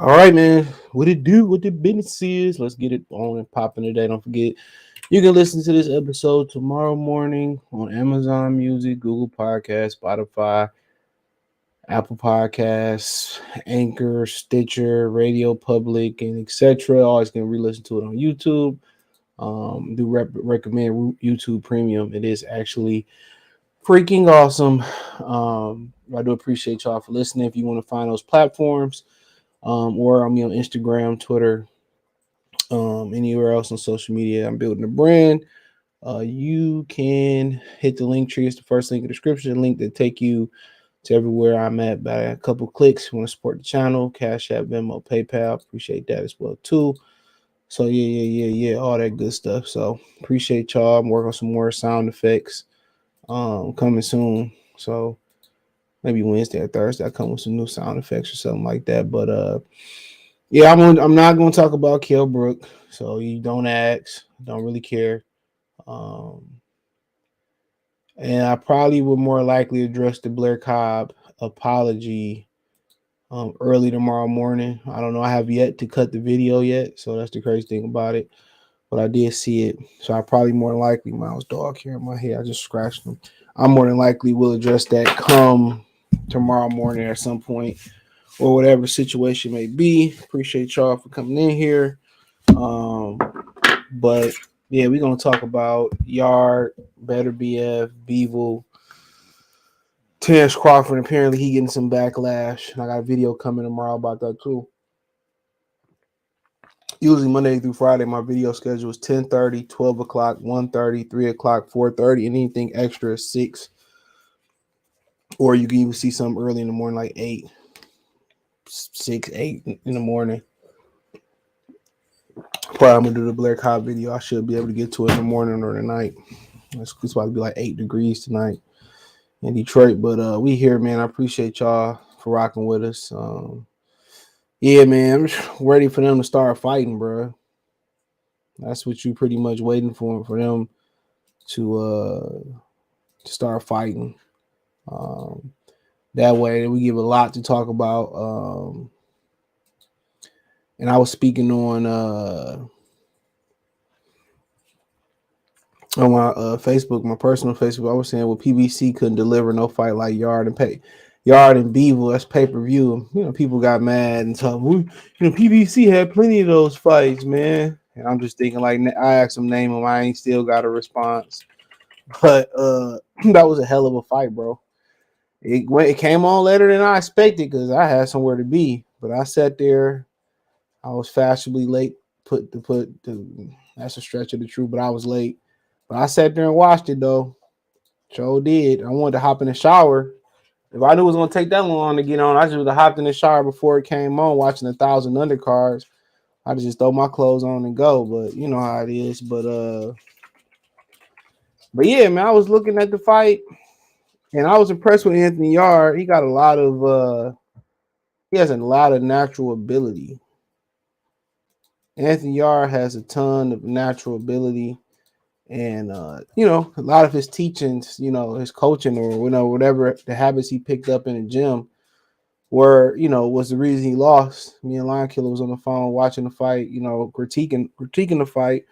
All right, man. What it do? What the business is? Let's get it on and popping today. Don't forget, you can listen to this episode tomorrow morning on Amazon Music, Google Podcasts, Spotify, Apple Podcasts, Anchor, Stitcher, Radio Public, and etc. Always can re-listen to it on YouTube. Recommend YouTube Premium. It is actually freaking awesome. I do appreciate y'all for listening. If you want to find those platforms, or I'm on Instagram, Twitter, anywhere else on social media. I'm building a brand. You can hit the link tree. It's the first link in the description. Link that take you to everywhere I'm at by a couple clicks. You want to support the channel? Cash App, Venmo, PayPal. Appreciate that as well too. So yeah, all that good stuff. So appreciate y'all. I'm working on some more sound effects. Coming soon. So maybe Wednesday or Thursday I come with some new sound effects or something like that. But yeah, I'm not going to talk about Kell Brook, so you don't ask. Don't really care. Um, and I probably would more likely address the Blair Cobb apology early tomorrow morning. I don't know. I have yet to cut the video yet, so that's the crazy thing about it. But I did see it, so I probably more than likely, Miles dog here in my head. I just scratched him. I more than likely will address that come tomorrow morning at some point, or whatever situation may be. Appreciate y'all for coming in here. Um, but yeah, we're gonna talk about Yarde, Beterbiev, Bivol, Terence Crawford. Apparently, he getting some backlash, and I got a video coming tomorrow about that too. Usually Monday through Friday, my video schedule is 10:30, 12 o'clock, 1:30, 3 o'clock, 4:30, and anything extra is 6. Or you can even see something early in the morning, like 8, 6, 8 in the morning. Probably I'm gonna do the Blair Cobb video. I should be able to get to it in the morning or the night. It's supposed to be like 8 degrees tonight in Detroit. But we here, man. I appreciate y'all for rocking with us. Yeah, man. I'm ready for them to start fighting, bro. That's what you pretty much waiting for them to start fighting. Um, that way we give a lot to talk about. And I was speaking on my Facebook, my personal Facebook. I was saying, well, PBC couldn't deliver no fight like Yarde and Bivol. That's pay per view. You know, people got mad and told me, PBC had plenty of those fights, man. And I'm just thinking, like, I asked them name them, I ain't still got a response. But that was a hell of a fight, bro. It came on later than I expected because I had somewhere to be. But I sat there. I was fashionably late. That's a stretch of the truth, but I was late. But I sat there and watched it though. Sure did. I wanted to hop in the shower. If I knew it was gonna take that long to get on, I just would have hopped in the shower before it came on, watching 1,000 undercards. I'd just throw my clothes on and go. But you know how it is. But yeah, man, I was looking at the fight and I was impressed with Anthony Yarde. He got he has a lot of natural ability. Anthony Yarde has a ton of natural ability. And a lot of his teachings, his coaching or whatever the habits he picked up in the gym was the reason he lost. Me and Lion Killer was on the phone watching the fight, critiquing the fight.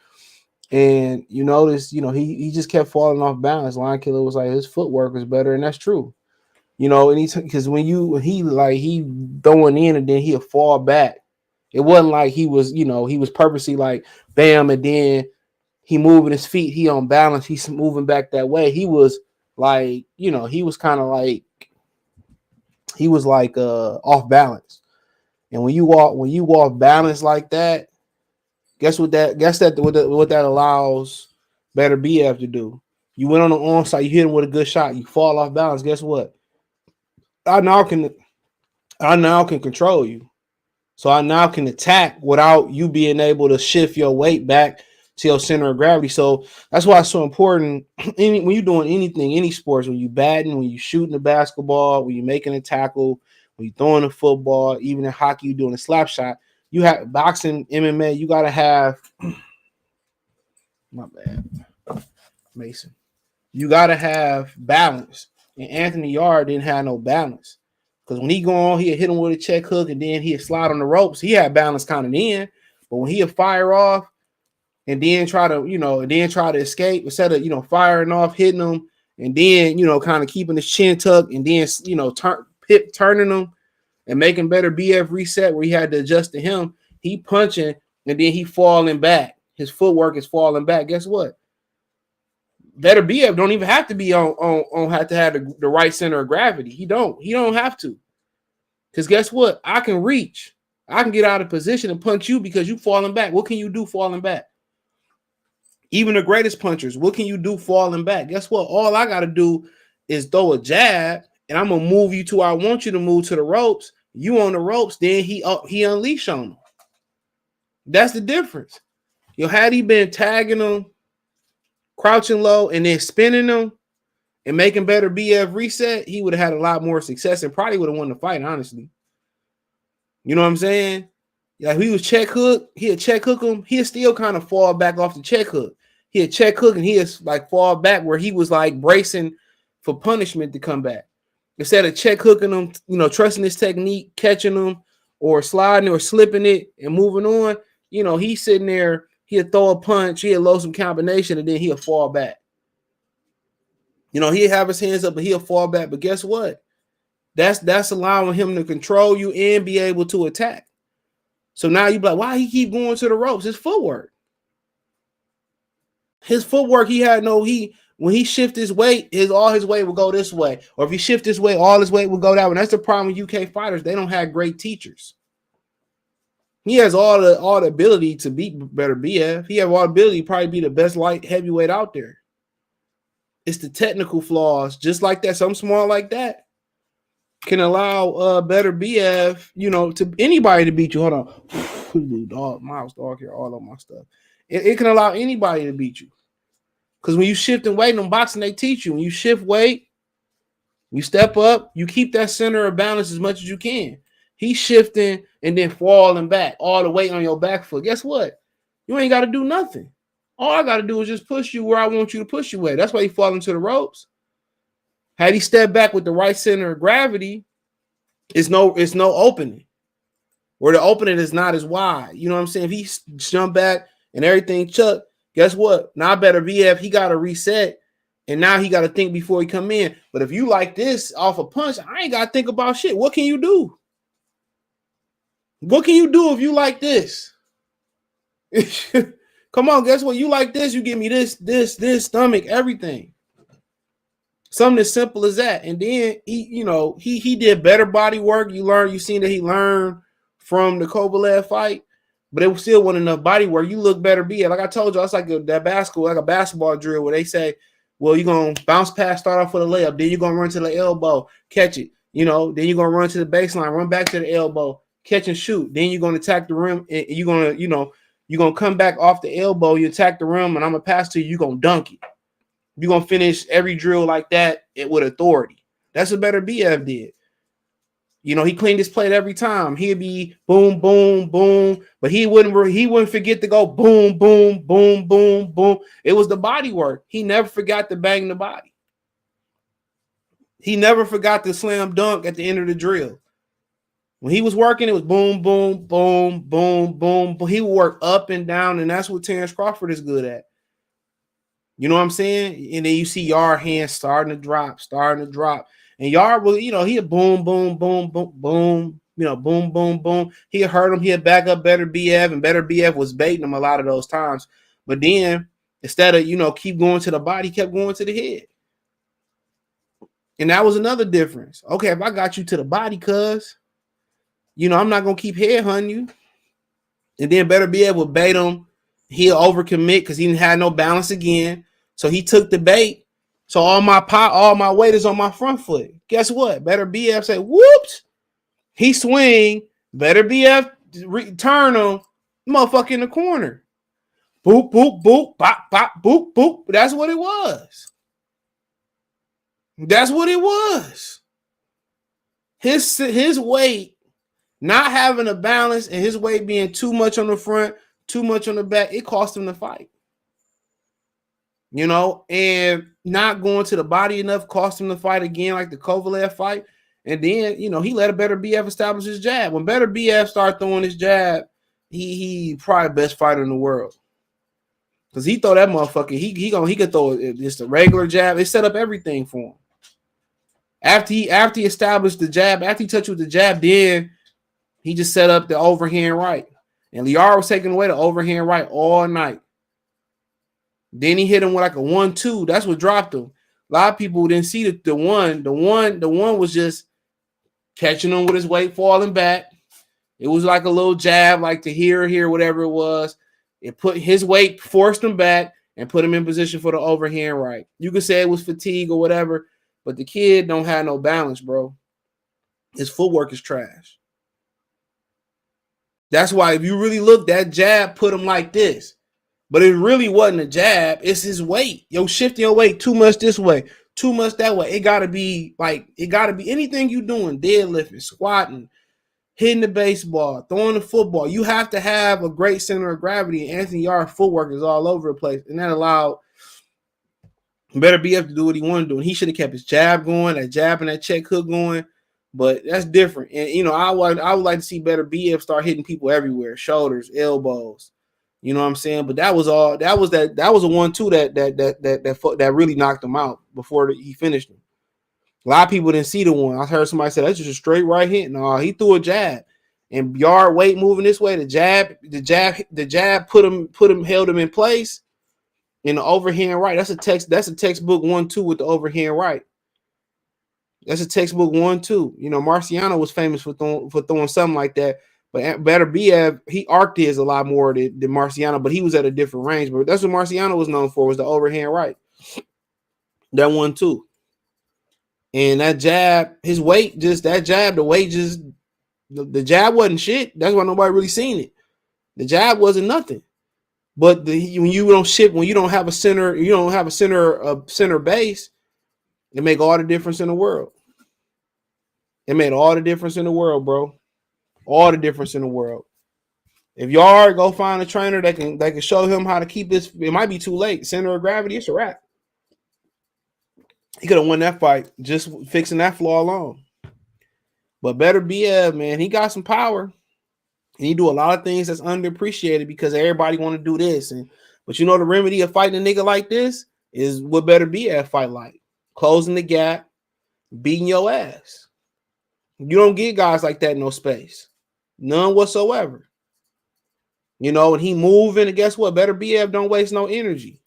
And you notice, he just kept falling off balance. Lion Killer was like his footwork was better, and that's true. And because when he throwing in and then he'll fall back. It wasn't like he was purposely like bam and then he moving his feet, he on balance, he's moving back that way. He was like, he was kind of like off balance. And when you walk balance like that, what that allows Beterbiev to do. You went on the onside, you hit him with a good shot, you fall off balance. Guess what? I now can control you. So I now can attack without you being able to shift your weight back to your center of gravity. So that's why it's so important. When you're doing anything, any sports, when you batting, when you shooting the basketball, when you're making a tackle, when you're throwing a football, even in hockey, you're doing a slap shot. You have boxing, MMA. You gotta have. My bad, Mason. You gotta have balance. And Anthony Yarde didn't have no balance. Because when he go on, he'd hit him with a check hook and then he'd slide on the ropes. He had balance kind of in, but when he'd fire off and then try to escape instead of, firing off, hitting him, and then, kind of keeping his chin tucked and then, turning him and making Beterbiev reset where he had to adjust to him. He punching and then he falling back. His footwork is falling back. Guess what? Beterbiev don't even have to be on have to have the right center of gravity. He don't have to. Because guess what? I can reach. I can get out of position and punch you because you falling back. What can you do falling back? Even the greatest punchers, what can you do falling back? Guess what? All I got to do is throw a jab, and I'm going to move you to where I want you to move to the ropes. You on the ropes, then he unleash on them. That's the difference. Had he been tagging him, crouching low, and then spinning him and making Beterbiev reset, he would have had a lot more success and probably would have won the fight, honestly. You know what I'm saying? Yeah, if he was check hook, he'd check hook him. He'd still kind of fall back off the check hook. He'd check hook and he'd like fall back where he was like bracing for punishment to come back. Instead of check hooking him, trusting his technique, catching him or sliding or slipping it and moving on, he's sitting there, he'd throw a punch, he'd load some combination, and then he'll fall back. He'd have his hands up and he'll fall back. But guess what? That's allowing him to control you and be able to attack. So now you be like, why he keep going to the ropes? His footwork. When he shift his weight, all his weight will go this way. Or if he shift his weight, all his weight will go that way. That's the problem with UK fighters. They don't have great teachers. He has all the ability to beat Beterbiev. He has all the ability to probably be the best light heavyweight out there. It's the technical flaws, just like that. Something small like that can allow Beterbiev, to anybody to beat you. Hold on. Dog, Miles dog here, all of my stuff. It can allow anybody to beat you. Because when you shift and weight in boxing, they teach you. When you shift weight, you step up, you keep that center of balance as much as you can. He's shifting and then falling back, all the weight on your back foot. Guess what? You ain't got to do nothing. All I got to do is just push you where I want you to push you at. That's why he fall into the ropes. Had he stepped back with the right center of gravity, it's no opening. Or the opening is not as wide. You know what I'm saying? If he jump back and everything chuck, guess what? Now Beterbiev, he got to reset. And now he got to think before he come in. But if you like this off a punch, I ain't got to think about shit. What can you do? What can you do if you like this? Come on, guess what? You like this, you give me this, stomach, everything. Something as simple as that. And then he did better body work. You seen that he learned from the Kovalev fight, but it still wasn't enough body work. You look better be it. Like I told you, it's like a basketball drill where they say, well, you're gonna bounce pass, start off with a layup, then you're gonna run to the elbow, catch it, then you're gonna run to the baseline, run back to the elbow, catch and shoot. Then you're gonna attack the rim, and you're gonna come back off the elbow, you attack the rim, and I'm gonna pass to you, you're gonna dunk it. You're going to finish every drill like that with authority. That's what Beterbiev did. He cleaned his plate every time. He'd be boom, boom, boom, but he wouldn't forget to go boom, boom, boom, boom, boom. It was the body work. He never forgot to bang the body. He never forgot to slam dunk at the end of the drill. When he was working, it was boom, boom, boom, boom, boom, boom. He would work up and down, and that's what Terence Crawford is good at. You know what I'm saying? And then you see Yarde hands starting to drop. And Yarde will, he'll boom, boom, boom, boom, boom, boom, boom, boom. He'll hurt him. He'll back up Beterbiev, and Beterbiev was baiting him a lot of those times. But then instead of, keep going to the body, he kept going to the head. And that was another difference. Okay, if I got you to the body, cuz, I'm not going to keep head hunting you. And then Beterbiev would bait him. He'll overcommit because he didn't have no balance again. So he took the bait. So all my weight is on my front foot. Guess what? Beterbiev say, whoops. He swing. Beterbiev turn him. Motherfucker in the corner. Boop, boop, boop, bop, bop, boop, boop. That's what it was. That's what it was. His weight not having a balance and his weight being too much on the front, too much on the back, it cost him the fight. And not going to the body enough cost him the fight again, like the Kovalev fight. And then, you know, he let a Beterbiev establish his jab. When Beterbiev started throwing his jab, he probably the best fighter in the world. Because he throw that motherfucker, he could throw just a regular jab. It set up everything for him. After he established the jab, after he touched with the jab, then he just set up the overhand right. And Yarde was taking away the overhand right all night. Then he hit him with like a 1-2. That's what dropped him. A lot of people didn't see the one. The one was just catching him with his weight falling back. It was like a little jab, like to here, whatever it was. It put his weight, forced him back, and put him in position for the overhand right. You could say it was fatigue or whatever, but the kid don't have no balance, bro. His footwork is trash. That's why if you really look, that jab put him like this. But it really wasn't a jab. It's his weight. Yo, shifting your weight too much this way, too much that way. It got to be anything you doing, deadlifting, squatting, hitting the baseball, throwing the football. You have to have a great center of gravity. And Anthony Yarde's footwork is all over the place. And that allowed Beterbiev to do what he wanted to do. And he should have kept his jab going, that jab and that check hook going. But that's different. And, you know, I would like to see Beterbiev start hitting people everywhere, shoulders, elbows. You know what I'm saying? But that was a 1-2 that really knocked him out before he finished him. A lot of people didn't see the one. I heard somebody say that's just a straight right hit. No, he threw a jab. And Yarde weight moving this way, the jab held him in place. In the overhand right. That's a textbook 1-2 with the overhand right. That's a textbook 1-2. You know, Marciano was famous for throwing something like that. But Beterbiev, he arced his a lot more than Marciano, but he was at a different range. But that's what Marciano was known for, was the overhand right. That 1-2. And that jab, his weight, just that jab, the jab wasn't shit. That's why nobody really seen it. The jab wasn't nothing. But when you don't have a center, center base, it make all the difference in the world. It made all the difference in the world, bro. All the difference in the world. If Yarde go find a trainer that can show him how to keep this, it might be too late. Center of gravity, it's a wrap. He could have won that fight just fixing that flaw alone. But Beterbiev, man, he got some power. And he do a lot of things that's underappreciated because everybody want to do this. But you know the remedy of fighting a nigga like this is what Beterbiev fight like. Closing the gap, beating your ass. You don't get guys like that in no space. None whatsoever. You know, and he moving, and guess what? Beterbiev don't waste no energy.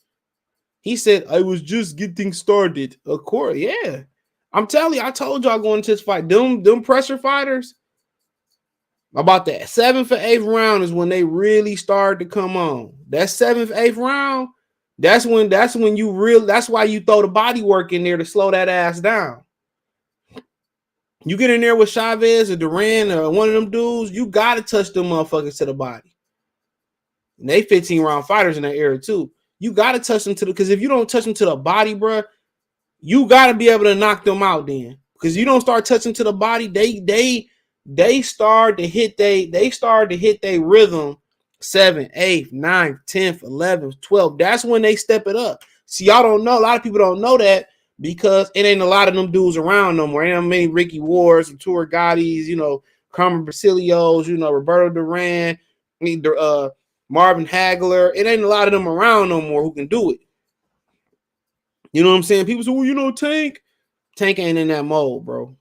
He said, I was just getting started. Of course, yeah. I'm telling you, I told y'all going into this fight, them pressure fighters, about the 7th or 8th round is when they really started to come on. That 7th, 8th round, that's when you really, that's why you throw the body work in there to slow that ass down. You get in there with Chavez or Duran or one of them dudes, you got to touch them motherfuckers to the body. And they 15-round fighters in that era too. You got to touch them because if you don't touch them to the body, bro, you got to be able to knock them out then. Because you don't start touching to the body, they start to hit their rhythm 7th, 8th, 9th, 10th, 11th, 12th. That's when they step it up. See, y'all don't know. A lot of people don't know that because it ain't a lot of them dudes around no more. Ain't many Ricky Wards, Artur Gottis, you know, Carmen Basilios, you know, Roberto Duran, Marvin Hagler. It ain't a lot of them around no more who can do it. You know what I'm saying? People say, well, you know, Tank ain't in that mode, bro.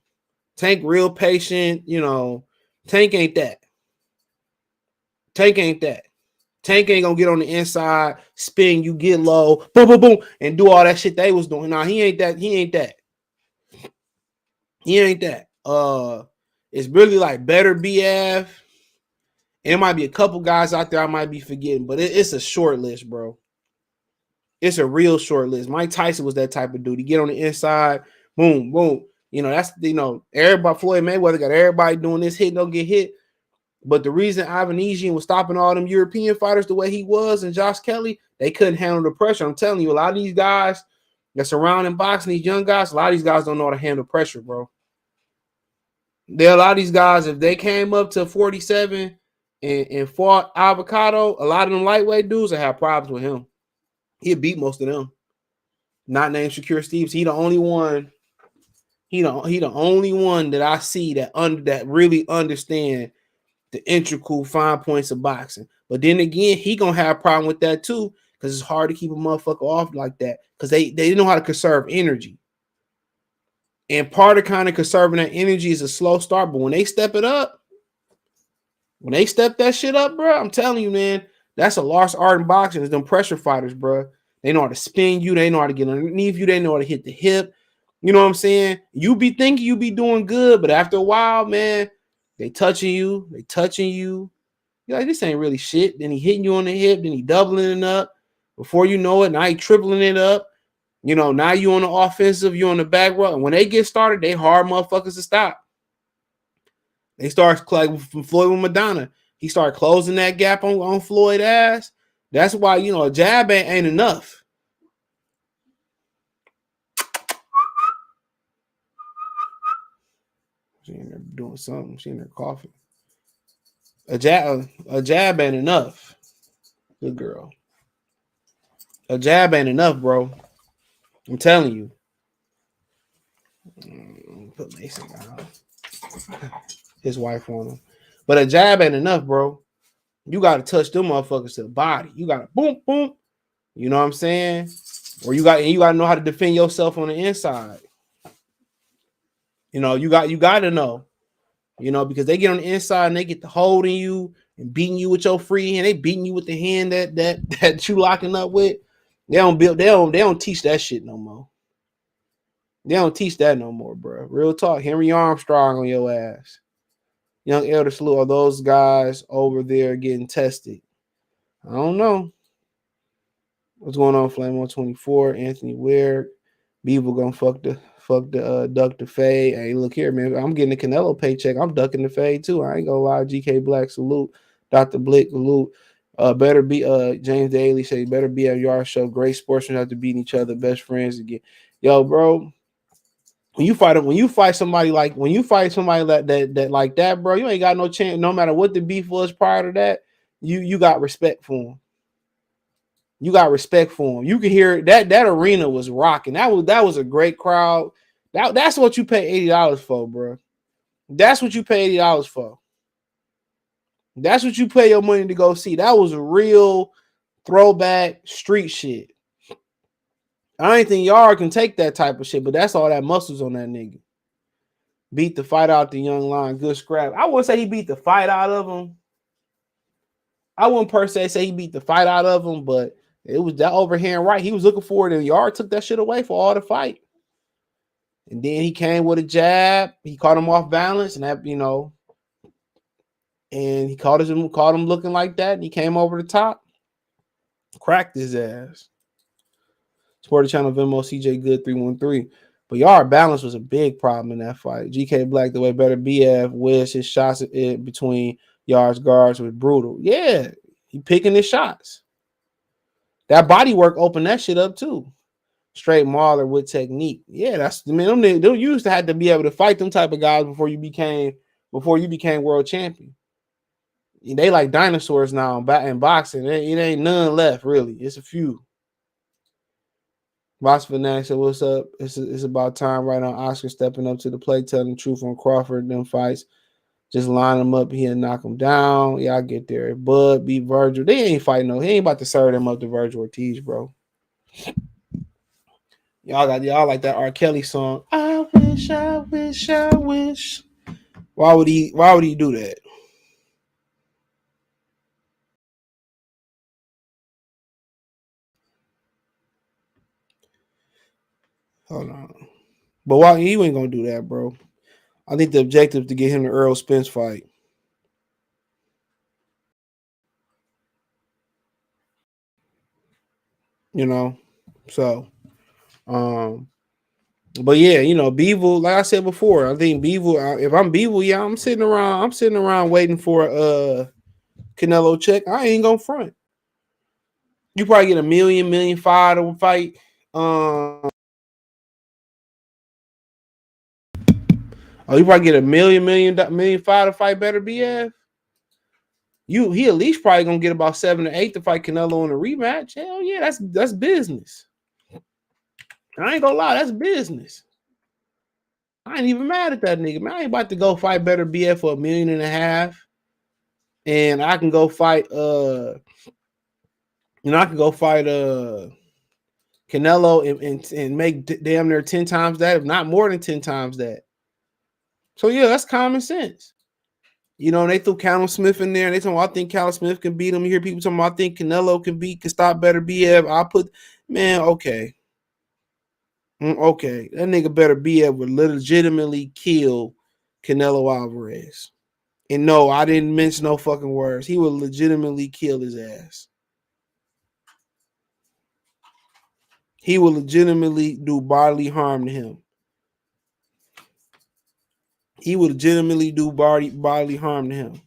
Tank real patient, you know. Tank ain't that. Tank ain't gonna get on the inside, spin, you get low, boom, boom, boom, and do all that shit they was doing. Nah, he ain't that. It's really like Beterbiev. And it might be a couple guys out there I might be forgetting, but it's a short list, bro. It's a real short list. Mike Tyson was that type of dude. He get on the inside, boom, boom. You know, that's, you know, everybody, Floyd Mayweather got everybody doing this, hit, don't get hit. But the reason Ivan Ejian was stopping all them European fighters the way he was and Josh Kelly, they couldn't handle the pressure. I'm telling you, a lot of these guys that's around in boxing, these young guys, a lot of these guys don't know how to handle pressure, bro. There are a lot of these guys, if they came up to 47 and fought Avocado, a lot of them lightweight dudes will have problems with him. He'll beat most of them. Not named Shakur Stevens. He the only one He the only one that I see that really understand the integral fine points of boxing. But then again, he gonna have a problem with that too, because it's hard to keep a motherfucker off like that, because they know how to conserve energy. And part of kind of conserving that energy is a slow start. But when they step it up, when they step that shit up, bro, I'm telling you, man, that's a lost art in boxing. It's them pressure fighters, bro. They know how to spin you. They know how to get underneath you. They know how to hit the hip. You know what I'm saying? You be thinking you be doing good, but after a while, man, they touching you. They touching you. You're like, this ain't really shit. Then he hitting you on the hip. Then he doubling it up. Before you know it, now he tripling it up. You know, now you on the offensive, you on the back row. And when they get started, they hard motherfuckers to stop. They start like from Floyd with Madonna. He started closing that gap on Floyd ass. That's why, you know, a jab ain't enough. She in there doing something. She in there coughing. A jab ain't enough. Good girl. A jab ain't enough, bro. I'm telling you. Put Mason down. His wife on him. But a jab ain't enough, bro. You got to touch them motherfuckers to the body. You got to boom, boom. You know what I'm saying? Or you got to know how to defend yourself on the inside. You know, you got to know. You know, because they get on the inside and they get to holding you and beating you with your free hand. They beating you with the hand that you locking up with. They don't teach that shit no more. They don't teach that no more, bro. Real talk. Henry Armstrong on your ass. Young Elder Salute, are those guys over there getting tested? I don't know. What's going on, Flame 124? Anthony Ware. Bivol gonna fuck the duck the fade. Hey, look here, man. I'm getting a Canelo paycheck. I'm ducking the fade too. I ain't gonna lie. GK Black salute. Dr. Blick salute. Better be James Daly say better be at Yarde show. Great sportsmen have to beat each other. Best friends again. Yo, bro. When you fight somebody like that like that, bro, you ain't got no chance. No matter what the beef was prior to that, you got respect for him. You got respect for him. You can hear that arena was rocking. That was a great crowd. That's what you pay $80 for, bro. That's what you pay $80 for. That's what you pay your money to go see. That was a real throwback street shit. I ain't think Yarde can take that type of shit, but that's all that muscles on that nigga. Beat the fight out the young lion. Good scrap. I wouldn't say he beat the fight out of him. I wouldn't per se say he beat the fight out of him, but it was that overhand right. He was looking for it, and Yarde took that shit away for all the fight. And then he came with a jab. He caught him off balance, and that, you know, and he caught him looking like that, and he came over the top, cracked his ass. Support the channel, Venmo, CJ Good 313. But Yarde balance was a big problem in that fight. GK Black, the way Beterbiev whizzed his shots between Yarde's guards was brutal. Yeah, he picking his shots. That body work opened that shit up too. Straight mauler with technique. Yeah, that's, I mean, them used to have to be able to fight them type of guys before you became world champion. They like dinosaurs now in boxing. It ain't none left really. It's a few. Boss Fanatic said, "What's up? It's about time right now. Oscar stepping up to the plate, telling the truth on Crawford. Them fights, just line them up. He'll knock them down. Yeah, I get there. If Bud beat Virgil, they ain't fighting no. He ain't about to serve them up to Virgil Ortiz, bro. Y'all like that R. Kelly song. I wish, I wish, I wish. Why would he do that? Hold on. But why he ain't gonna do that, bro? I think the objective is to get him the Earl Spence fight. You know, so but yeah, you know, Bivol, like I said before, I think Bivol, if I'm Bivol, yeah, I'm sitting around waiting for a Canelo check. I ain't gonna front. You probably get $1 million, $1.5 million to fight. You probably get $1 million, $1.5 million to fight Beterbiev. He at least probably gonna get about 7 or 8 to fight Canelo in a rematch. Hell yeah, that's business. I ain't gonna lie, that's business. I ain't even mad at that nigga, man. I ain't about to go fight Beterbiev for $1.5 million. And I can go fight I can go fight Canelo and make damn near 10 times that, if not more than 10 times that. So yeah, that's common sense. They threw Callum Smith in there, and they told me, I think Callum Smith can beat him. You hear people talking about, I think Canelo can stop Beterbiev. Okay. Okay. That nigga Beterbiev would legitimately kill Canelo Alvarez. And no, I didn't mention no fucking words. He would legitimately kill his ass. He will legitimately do bodily harm to him. He would legitimately do bodily harm to him.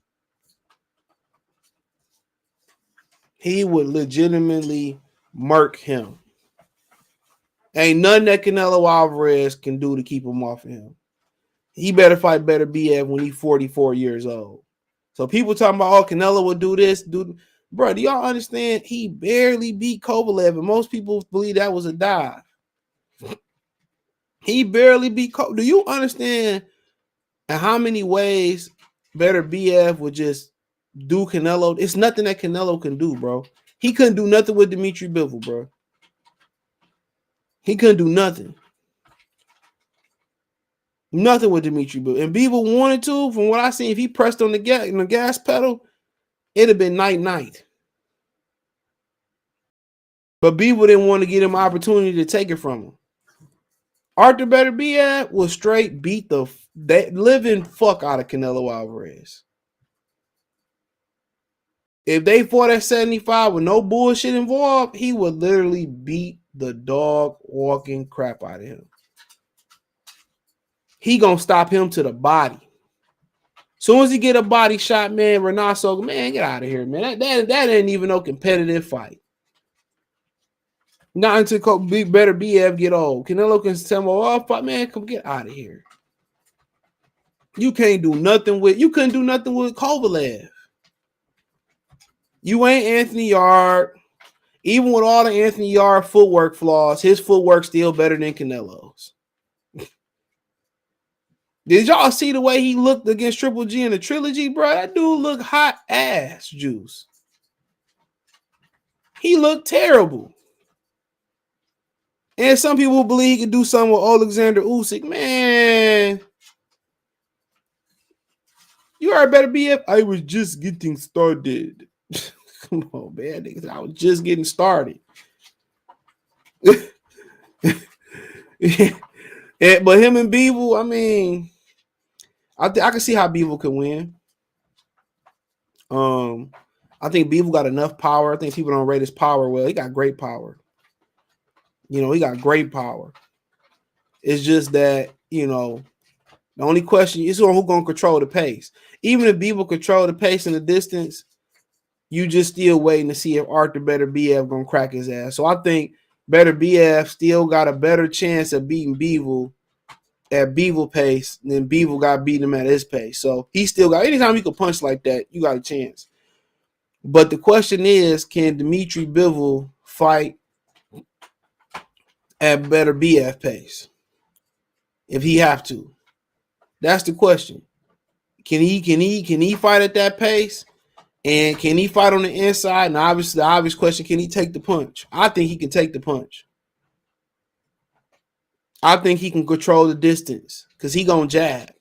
He would legitimately murk him. Ain't nothing that Canelo Alvarez can do to keep him off of him. He better fight Beterbiev when he's 44 years old. So people talking about, oh, Canelo will do this, bro, do y'all understand? He barely beat Kovalev, and most people believe that was a dive. He barely beat Kovalev. Do you understand in how many ways Beterbiev would just do Canelo? It's nothing that Canelo can do, bro. He couldn't do nothing with Dmitry Bivol, bro. He couldn't do nothing. Nothing with Dmitry Bivol. And Bivol wanted to, from what I seen, if he pressed on the gas pedal, it'd have been night. But Bivol didn't want to give him an opportunity to take it from him. Artur Beterbiev will straight beat the living fuck out of Canelo Alvarez. If they fought at 75 with no bullshit involved, he would literally beat the dog walking crap out of him. He gonna stop him to the body. Soon as he get a body shot, man, Renato, man, get out of here, man. That ain't even no competitive fight. Not until Beterbiev get old. Canelo can tell him, oh, man, come get out of here. You couldn't do nothing with Kovalev. You ain't Anthony Yarde. Even with all the Anthony Yarde footwork flaws, his footwork's still better than Canelo's. Did y'all see the way he looked against Triple G in the trilogy, bro? That dude looked hot ass juice. He looked terrible. And some people believe he could do something with Alexander Usyk. Man, you are better be if I was just getting started. Come on, man. I was just getting started. But him and Bivol, I mean, I can see how Bivol can win. I think Bivol got enough power. I think people don't rate his power well. He got great power. He got great power. It's just that, the only question is who's going to control the pace. Even if Bivol control the pace and the distance, you just still waiting to see if Artur Beterbiev going to crack his ass. So I think Beterbiev still got a better chance of beating Bivol at Bivol pace than Bivol got beating him at his pace. So he still got, anytime you can punch like that, you got a chance. But the question is, can Dmitry Bivol fight at Beterbiev pace if he have to? That's the question. Can he fight at that pace? And can he fight on the inside? And obviously, the obvious question, can he take the punch? I think he can take the punch. I think he can control the distance because he gonna jab.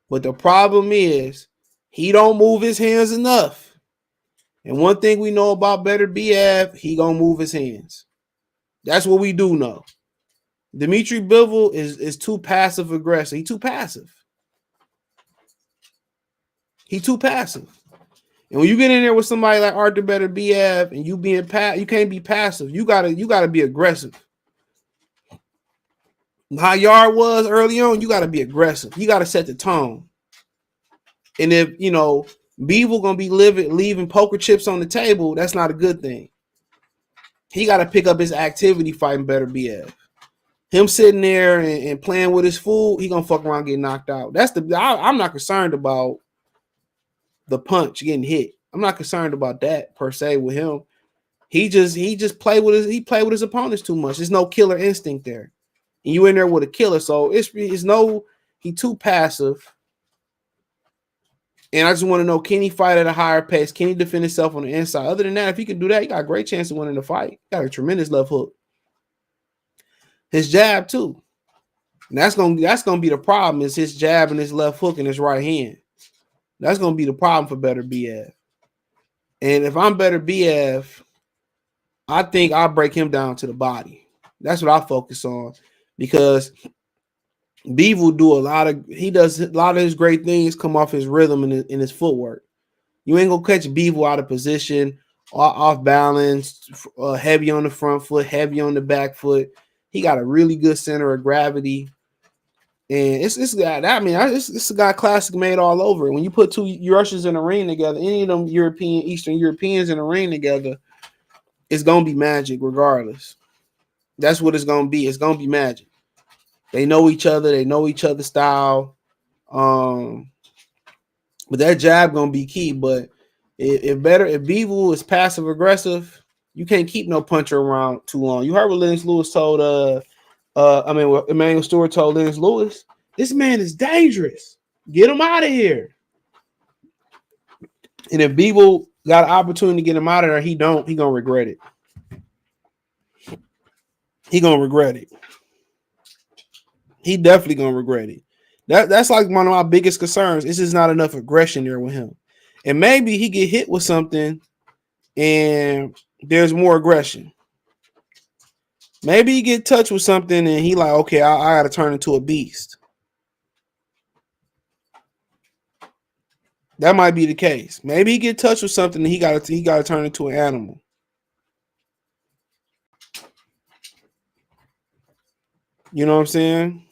But the problem is he don't move his hands enough. And one thing we know about Beterbiev, he gonna move his hands. That's what we do know. Dmitry Bivol is too passive aggressive. He too passive. He too passive. And when you get in there with somebody like Artur Beterbiev and you can't be passive. You gotta be aggressive. How Yarde was early on, you gotta be aggressive. You gotta set the tone. And if Bivol gonna be leaving poker chips on the table, that's not a good thing. He gotta pick up his activity fighting Beterbiev. Him sitting there and playing with his food, he gonna fuck around and get knocked out. I'm not concerned about the punch getting hit. I'm not concerned about that per se with him. He just played with his opponents too much. There's no killer instinct there. And you in there with a killer. So he's He too passive. And I just want to know, can he fight at a higher pace? Can he defend himself on the inside? Other than that, if he can do that, he got a great chance of winning the fight. He got a tremendous left hook. His jab, too. And that's gonna be the problem, is his jab and his left hook and his right hand. That's gonna be the problem for Beterbiev. And if I'm Beterbiev, I think I'll break him down to the body. That's what I focus on, because Bivol does a lot of his great things come off his rhythm and his footwork. You ain't gonna catch Bivol out of position, off balance, heavy on the front foot, heavy on the back foot. He got a really good center of gravity. And it's a guy classic made all over. When you put two Russians in a ring together, any of them Eastern Europeans in a ring together, it's gonna be magic regardless. That's what it's gonna be. It's gonna be magic. They know each other. They know each other's style. But that jab gonna be key. But if Bivol is passive aggressive, you can't keep no puncher around too long. You heard what Lennox Lewis told what Emmanuel Stewart told Lennox Lewis. This man is dangerous. Get him out of here. And if Bivol got an opportunity to get him out of there, he gonna regret it. He gonna regret it. He definitely gonna regret it. That's like one of my biggest concerns. It's just not enough aggression there with him. And maybe he get hit with something and there's more aggression. Maybe he get touched with something and he like, okay, I gotta turn into a beast. That might be the case. Maybe he get touched with something and he gotta turn into an animal. You know what I'm saying?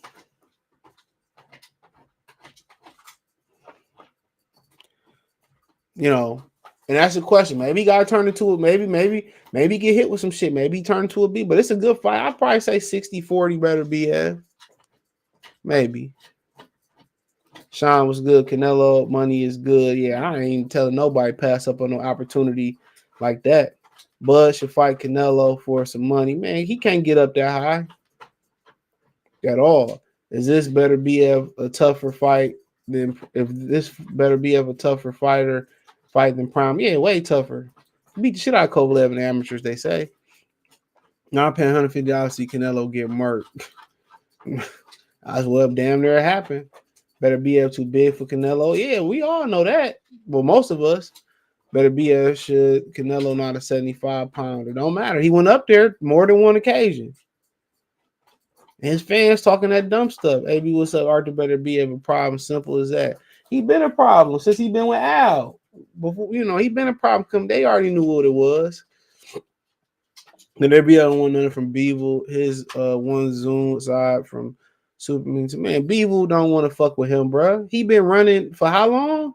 You know, and that's the question. Maybe he gotta turn into it. Maybe get hit with some shit. Maybe he turn into a beast. But it's a good fight. I'd probably say 60-40 Beterbiev. Maybe. Sean was good. Canelo money is good. Yeah, I ain't even telling nobody pass up on no opportunity like that. Bud should fight Canelo for some money. Man, he can't get up that high at all. Is this Beterbiev a tougher fight than if this Beterbiev a tougher fight than Prime? Yeah, way tougher. Beat the shit out of Kovalev in the amateurs, they say. Now I'm paying $150 to see Canelo get murked. Well, damn near it happened. Beterbiev too big for Canelo. Yeah, we all know that. Well, most of us. Beterbiev should Canelo not a 75-pounder. It don't matter. He went up there more than one occasion. And his fans talking that dumb stuff. AB, what's up? Artur Beterbiev a problem. Simple as that. He been a problem since he been with Al. Before, he been a problem. They already knew what it was. Beterbiev don't want nothing from Bivol. His one zoom side from Superman. Man, Bivol don't want to fuck with him, bro. He been running for how long?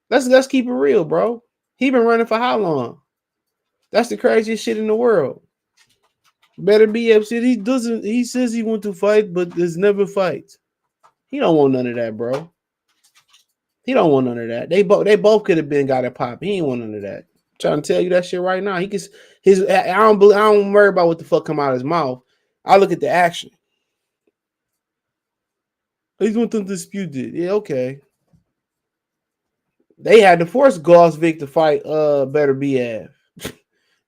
Let's keep it real, bro. He been running for how long? That's the craziest shit in the world. Beterbiev said he says he want to fight, but there's never fights. He don't want none of that, bro. He don't want none of that. They both could have been got it pop. He ain't want none of that. I'm trying to tell you that shit right now. I don't worry about what the fuck come out of his mouth. I look at the action. He's want them disputed. Yeah, okay. They had to force Gosvick to fight Beterbiev.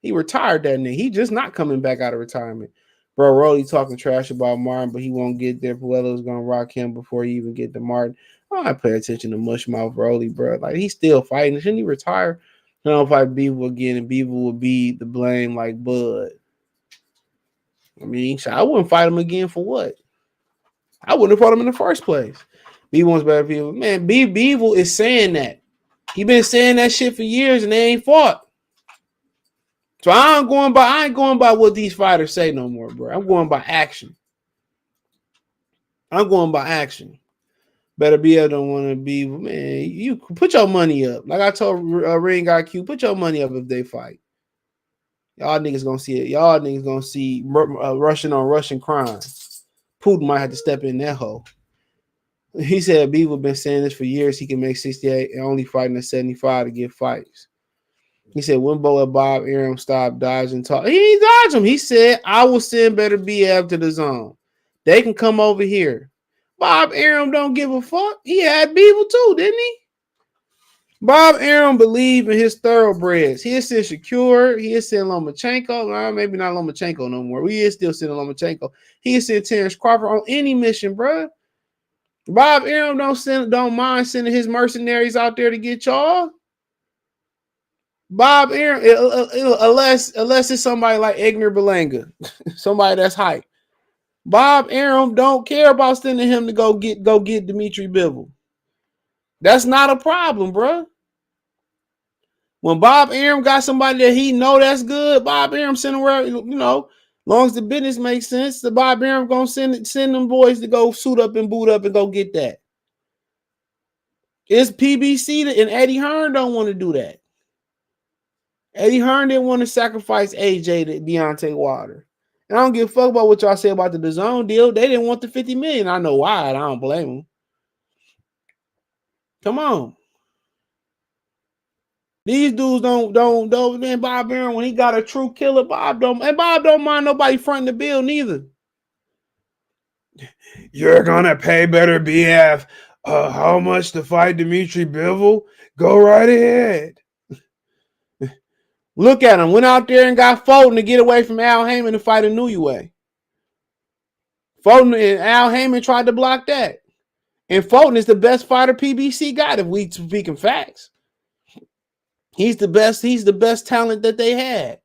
He retired that nigga. He just not coming back out of retirement. Bro, Rolly talking trash about Martin, but he won't get there. Puello's gonna rock him before he even get to Martin. I pay attention to Mushmouth Rolly, bro. Like, he's still fighting. Shouldn't he retire? I don't fight Bivol again, and Bivol will be the blame like Bud. I mean, I wouldn't fight him again for what? I wouldn't have fought him in the first place. Bivol better people. Man, Bivol is saying that. He been saying that shit for years, and they ain't fought. So I ain't going by what these fighters say no more, bro. I'm going by action. Beterbiev don't want to be, man. You put your money up. Like I told Ring Guy Q, put your money up if they fight. Y'all niggas gonna see it. Y'all niggas gonna see Russian on Russian crime. Putin might have to step in that hole. He said Bivol been saying this for years. He can make 68 and only fighting at 75 to get fights. He said, when Bob Aram stop dodging talk. He ain't dodge him. He said, I will send Beterbiev to the zone. They can come over here. Bob Arum don't give a fuck. He had Bivol too, didn't he? Bob Arum believed in his thoroughbreds. He is still secure. He is still Lomachenko. Maybe not Lomachenko no more. We is still sitting Lomachenko. He is still Terence Crawford on any mission, bro. Bob Arum don't mind sending his mercenaries out there to get y'all. Bob Arum, unless it's somebody like Egner Belanga, somebody that's hype. Bob Arum don't care about sending him to go get Dmitry Bivol. That's not a problem, bro. When Bob Arum got somebody that he know that's good, Bob Arum send where, long as the business makes sense, the Bob Arum gonna send them boys to go suit up and boot up and go get that. It's PBC and Eddie Hearn don't want to do that. Eddie Hearn didn't want to sacrifice AJ to Deontay Wilder. And I don't give a fuck about what y'all say about the DAZN deal. They didn't want the $50 million. I know why. I don't blame them. Come on. These dudes don't. Man, Bob Arum, when he got a true killer, Bob don't mind nobody fronting the bill neither. You're gonna pay Beterbiev how much to fight Dmitry Bivol? Go right ahead. Look at him. Went out there and got Fulton to get away from Al Heyman to fight a new way. Fulton and Al Heyman tried to block that. And Fulton is the best fighter PBC got, if we speaking facts. He's the best talent that they had.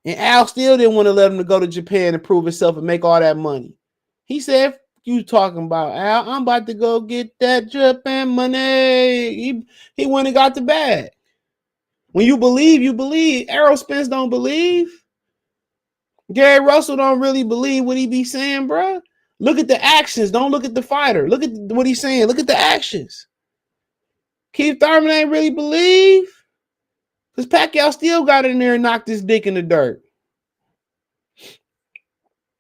And Al still didn't want to let him to go to Japan and prove himself and make all that money. He said, you talking about, Al, I'm about to go get that Japan money. He went and got the bag. When you believe, you believe. Errol Spence don't believe. Gary Russell don't really believe what he be saying, bro. Look at the actions. Don't look at the fighter. Look at what he's saying. Look at the actions. Keith Thurman ain't really believe. Because Pacquiao still got in there and knocked his dick in the dirt.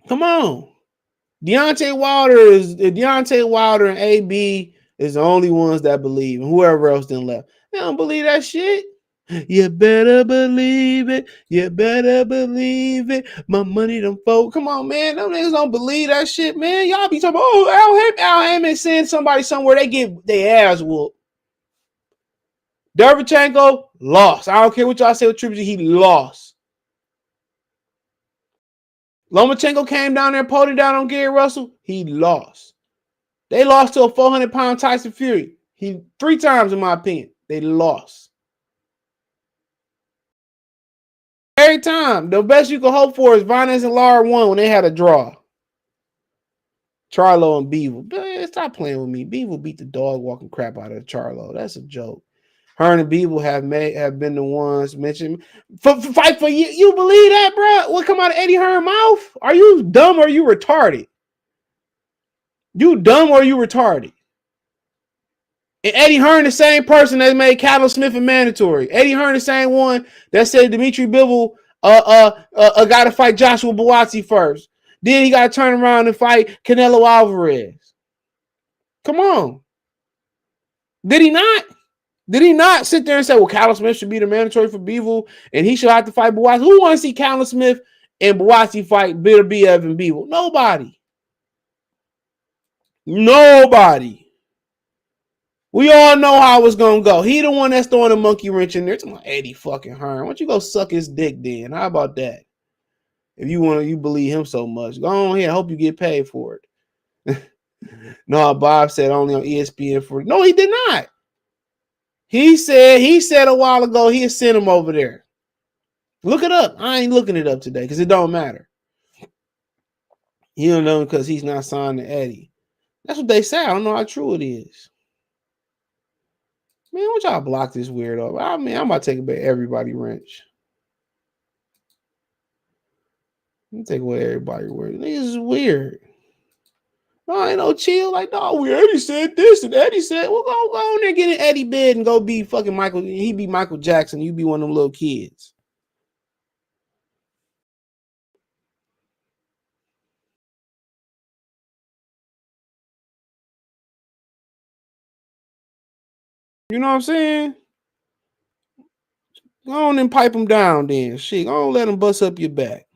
Come on. Deontay Wilder and AB is the only ones that believe. And whoever else didn't left. They don't believe that shit. You better believe it. You better believe it. My money done fold. Come on, man. Them niggas don't believe that shit, man. Y'all be talking about, Al Heyman send somebody somewhere, they get their ass whooped. Derevchenko lost. I don't care what y'all say with Triple G, he lost. Lomachenko came down there and pulled it down on Gary Russell. He lost. They lost to a 400-pound Tyson Fury. 3 times, in my opinion. They lost. Every time. The best you can hope for is Vanessa and Lara won when they had a draw. Charlo and Bivol. Man, stop playing with me. Bivol beat the dog walking crap out of Charlo. That's a joke. Hearn and Bivol have been the ones mentioned. Fight for you. You believe that, bro? What come out of Eddie Hearn's mouth? Are you dumb or are you retarded? You dumb or you retarded? And Eddie Hearn, the same person that made Callum Smith a mandatory. Eddie Hearn, the same one that said Dmitry Bivol got to fight Joshua Buatsi first. Then he got to turn around and fight Canelo Alvarez. Come on. Did he not? Did he not sit there and say, well, Callum Smith should be the mandatory for Bivol and he should have to fight Buatsi? Who wants to see Callum Smith and Buatsi fight Beterbiev and Bivol? Nobody. Nobody. We all know how it's going to go. He the one that's throwing a monkey wrench in there. It's like Eddie fucking Hearn. Why don't you go suck his dick then? How about that? If you believe him so much. Go on here. I hope you get paid for it. No, Bob said only on ESPN for it. No, he did not. He said a while ago he'd send him over there. Look it up. I ain't looking it up today because it don't matter. You don't know because he's not signed to Eddie. That's what they say. I don't know how true it is. Man, why y'all block this weirdo? I mean, I'm about to take away everybody wrench. Let me take away everybody wrench. This is weird. No, ain't no chill. Like, no, Eddie said this and Eddie said, well, go on there, get in Eddie bed and go be fucking Michael. He be Michael Jackson. You be one of them little kids. You know what I'm saying? Go on and pipe him down then. Shit, go on let him bust up your back.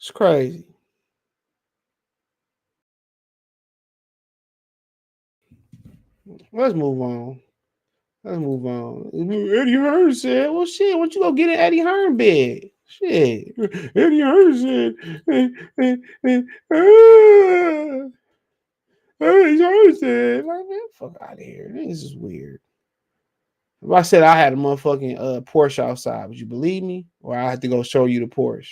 It's crazy. Let's move on. Eddie Hearn said, well, shit, why don't you go get an Eddie Hearn bed? Shit. Eddie Hearn said, Eddie Hearn said, like, man, fuck out of here. This is weird. If I said I had a motherfucking Porsche outside, would you believe me? Or I have to go show you the Porsche?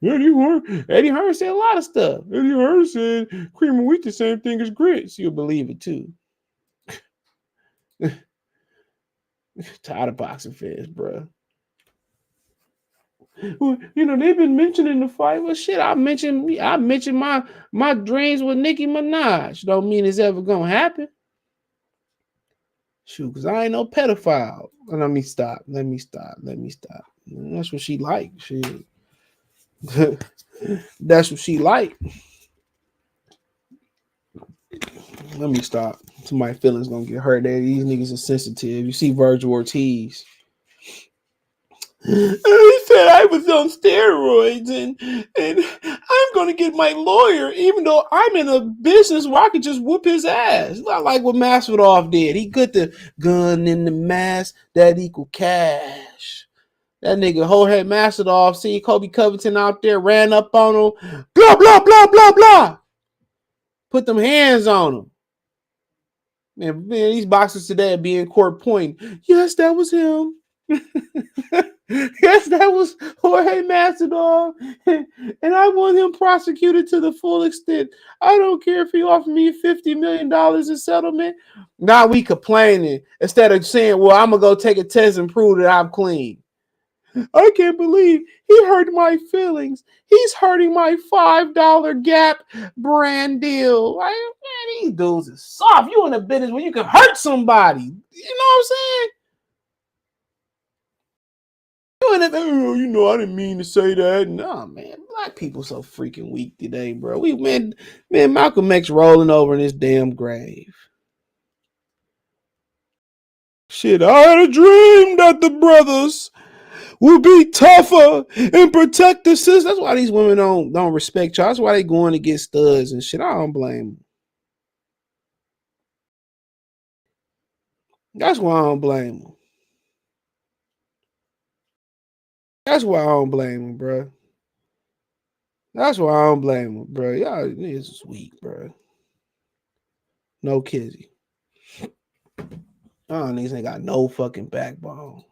Eddie Hearn said a lot of stuff. Eddie Hearn said cream of wheat the same thing as grits. You'll believe it too. Tired of boxing fans, bro. Well, they've been mentioning the fight. Well, shit, I mentioned my dreams with Nicki Minaj. Don't mean it's ever gonna happen. Shoot, because I ain't no pedophile. Let me stop. That's what she like. Shit. That's what she like. Let me stop. My feelings gonna get hurt. These niggas are sensitive. You see Virgil Ortiz. He said I was on steroids and I'm gonna get my lawyer, even though I'm in a business where I could just whoop his ass. Not like what Masvidal did. He put the gun in the mask that equal cash. That nigga Jorge Masvidal, see Kobe Covington out there, ran up on him, blah blah blah blah blah. Put them hands on him. Man, these boxers today are being court pointing. Yes, that was him. Yes, that was Jorge Masvidal, and I want him prosecuted to the full extent. I don't care if he offered me $50 million in settlement. Now we complaining instead of saying, well, I'm going to go take a test and prove that I'm clean. I can't believe he hurt my feelings. He's hurting my $5 Gap brand deal. Like, man, these dudes are soft. You in a business where you can hurt somebody. You know what I'm saying? I didn't mean to say that. No, man, black people so freaking weak today, bro. Man, Malcolm X rolling over in his damn grave. Shit, I had a dream that the brothers would be tougher and protect the sisters. That's why these women don't respect y'all. That's why they going to get studs and shit. I don't blame them. That's why I don't blame them. That's why I don't blame them, bro. That's why I don't blame them, bro. Y'all niggas is weak, bro. No kizzy. Oh, niggas ain't got no fucking backbone.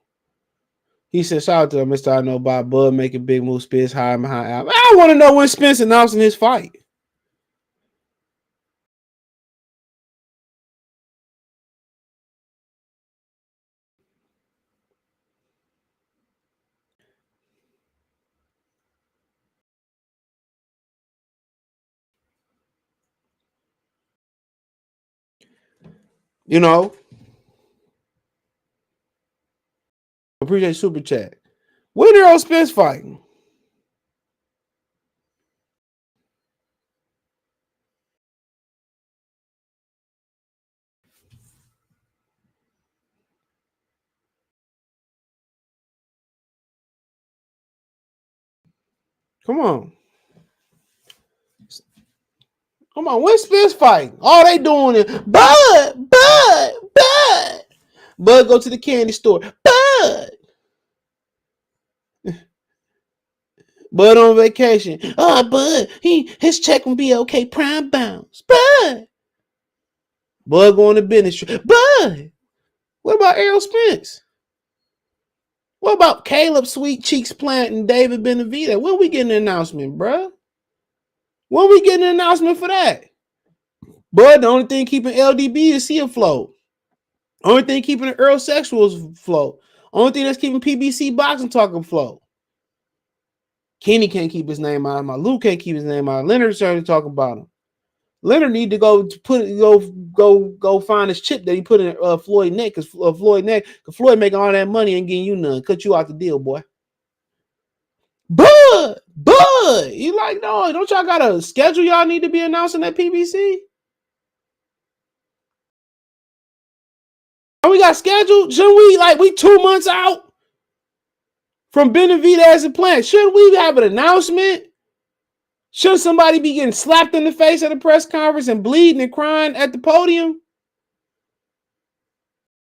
He said, shout out to Mr. I Know Bob Bud making big move, Spence high behind Al. I want to know when Spence announcing his fight. You know, appreciate Super Chat. When Errol Spence fighting? Come on. Come on, when Spence fighting? All they doing is Bud. Bud go to the candy store. Bud on vacation. Oh, Bud, his check will be okay. Prime bounce. Bud going to business trip. Bud. What about Errol Spence? What about Caleb Sweet Cheeks Plant and David Benavidez? When we getting an announcement, bro? When we getting an announcement for that? Bud, the only thing keeping LDB is he afloat. Only thing keeping the Earl Sexuals afloat. Only thing that's keeping PBC Boxing Talk afloat. Kenny can't keep his name out of my Luke can't keep his name out. Leonard started talking about him. Leonard need to go find his chip that he put in Floyd neck because Floyd making all that money and getting you none. Cut you out the deal, boy. Bud, you like, no, don't y'all got a schedule y'all need to be announcing at PBC? And we got scheduled? Shouldn't we 2 months out from Benavidez and Plant? Shouldn't we have an announcement? Should somebody be getting slapped in the face at a press conference and bleeding and crying at the podium?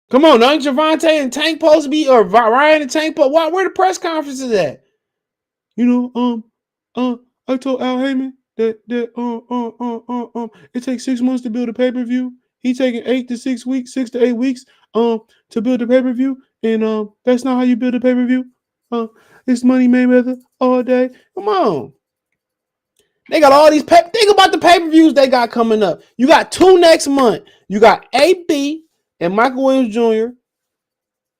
Come on, ain't Javante and Tank supposed to be, or Ryan and Tank? Where the press conferences at? I told Al Heyman that it takes 6 months to build a pay-per-view. He taking 6 to 8 weeks to build a pay-per-view, and that's not how you build a pay-per-view. It's Money Mayweather all day. Come on. They got all these think about the pay-per-views they got coming up. You got 2 next month. You got AB and Michael Williams Jr.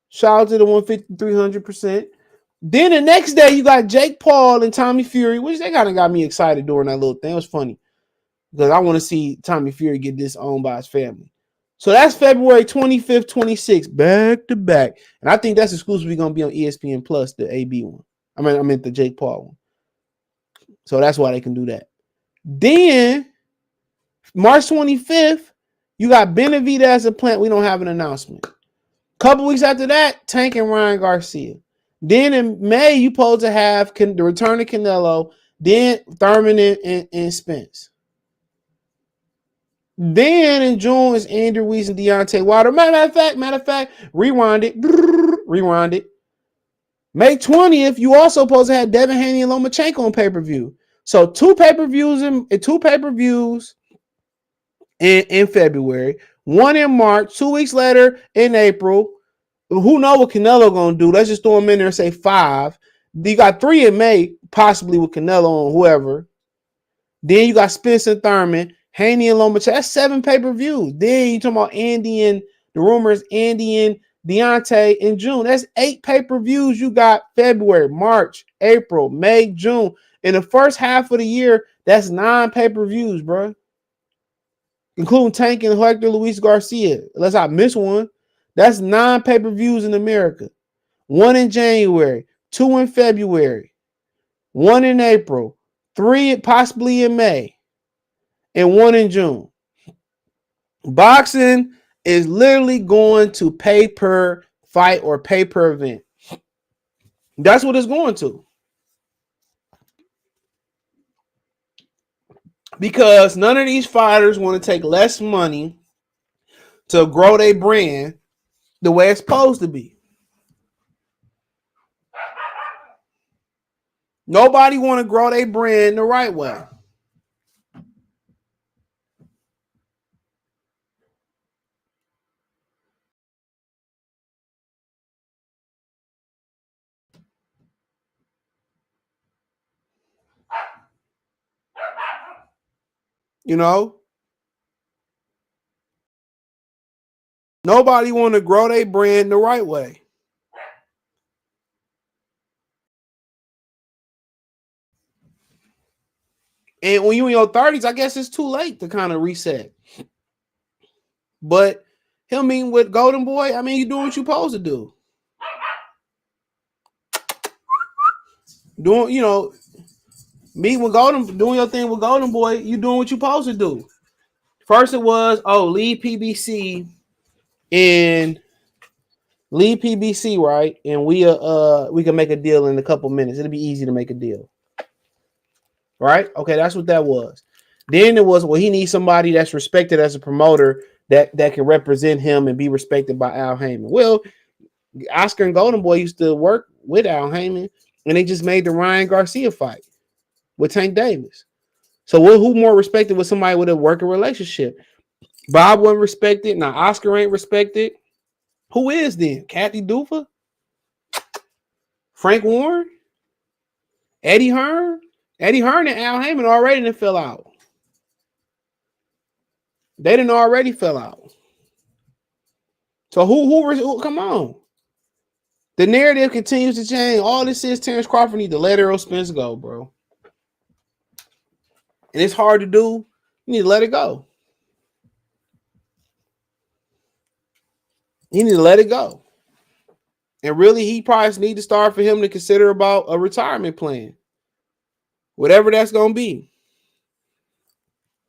Shout out to the 150, 300%. Then the next day, you got Jake Paul and Tommy Fury, which they kind of got me excited during that little thing. It was funny because I want to see Tommy Fury get disowned by his family. So that's February 25th, 26th, back to back. And I think that's exclusively going to be on ESPN Plus, the AB one. I meant the Jake Paul one. So that's why they can do that. Then, March 25th, you got Beterbiev a plant. We don't have an announcement. Couple weeks after that, Tank and Ryan Garcia. Then in May, you supposed to have the return of Canelo, then Thurman and Spence. Then in June is Andrew Weiss and Deontay Wilder. Matter of fact, rewind it. May 20th, you also supposed to have Devin Haney and Lomachenko on pay-per-view. So 2 pay-per-views in February, 1 in March, 2 weeks later in April. Who knows what Canelo gonna do? Let's just throw him in there and say 5. You got 3 in May, possibly with Canelo and whoever. Then you got Spence and Thurman, Haney and Lomachenko. That's 7 pay-per-views. Then you talking about Andy and the rumors, Andy and Deontay in June. That's 8 pay-per-views. You got February, March, April, May, June. In the first half of the year, that's 9 pay-per-views, bro. Including Tank and Hector Luis Garcia. Unless I miss one. That's 9 pay-per-views in America. 1 in January, 2 in February, 1 in April, 3 possibly in May, and 1 in June. Boxing is literally going to pay per fight or pay per event. That's what it's going to. Because none of these fighters want to take less money to grow their brand the way it's supposed to be. Nobody want to grow their brand the right way. Nobody want to grow their brand the right way. And when you're in your 30s, I guess it's too late to kind of reset. But with Golden Boy, you're doing what you're supposed to do. Doing your thing with Golden Boy, you're doing what you're supposed to do. First it was, leave PBC, right? And we can make a deal in a couple minutes. It'll be easy to make a deal. Right? Okay, that's what that was. Then it was, he needs somebody that's respected as a promoter that can represent him and be respected by Al Heyman. Well, Oscar and Golden Boy used to work with Al Heyman, and they just made the Ryan Garcia fight with Tank Davis. So who more respected with somebody with a working relationship? Bob wasn't respected. Now Oscar ain't respected. Who is then? Kathy Dufa? Frank Warren? Eddie Hearn? Eddie Hearn and Al Heyman already done fell out. They didn't already fell out. So who come on. The narrative continues to change. All this is Terence Crawford need to let Errol Spence go, bro. And it's hard to do. You need to let it go. You need to let it go. And really, he probably need to start for him to consider about a retirement plan. Whatever that's going to be.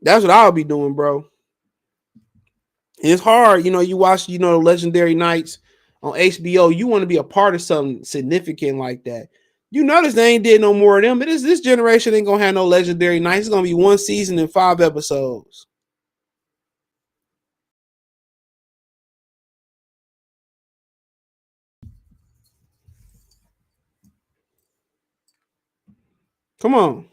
That's what I'll be doing, bro. And it's hard. You watch, Legendary Nights on HBO. You want to be a part of something significant like that. You notice they ain't did no more of them. But this generation ain't gonna have no legendary nights. It's gonna be one season and 5 episodes. Come on.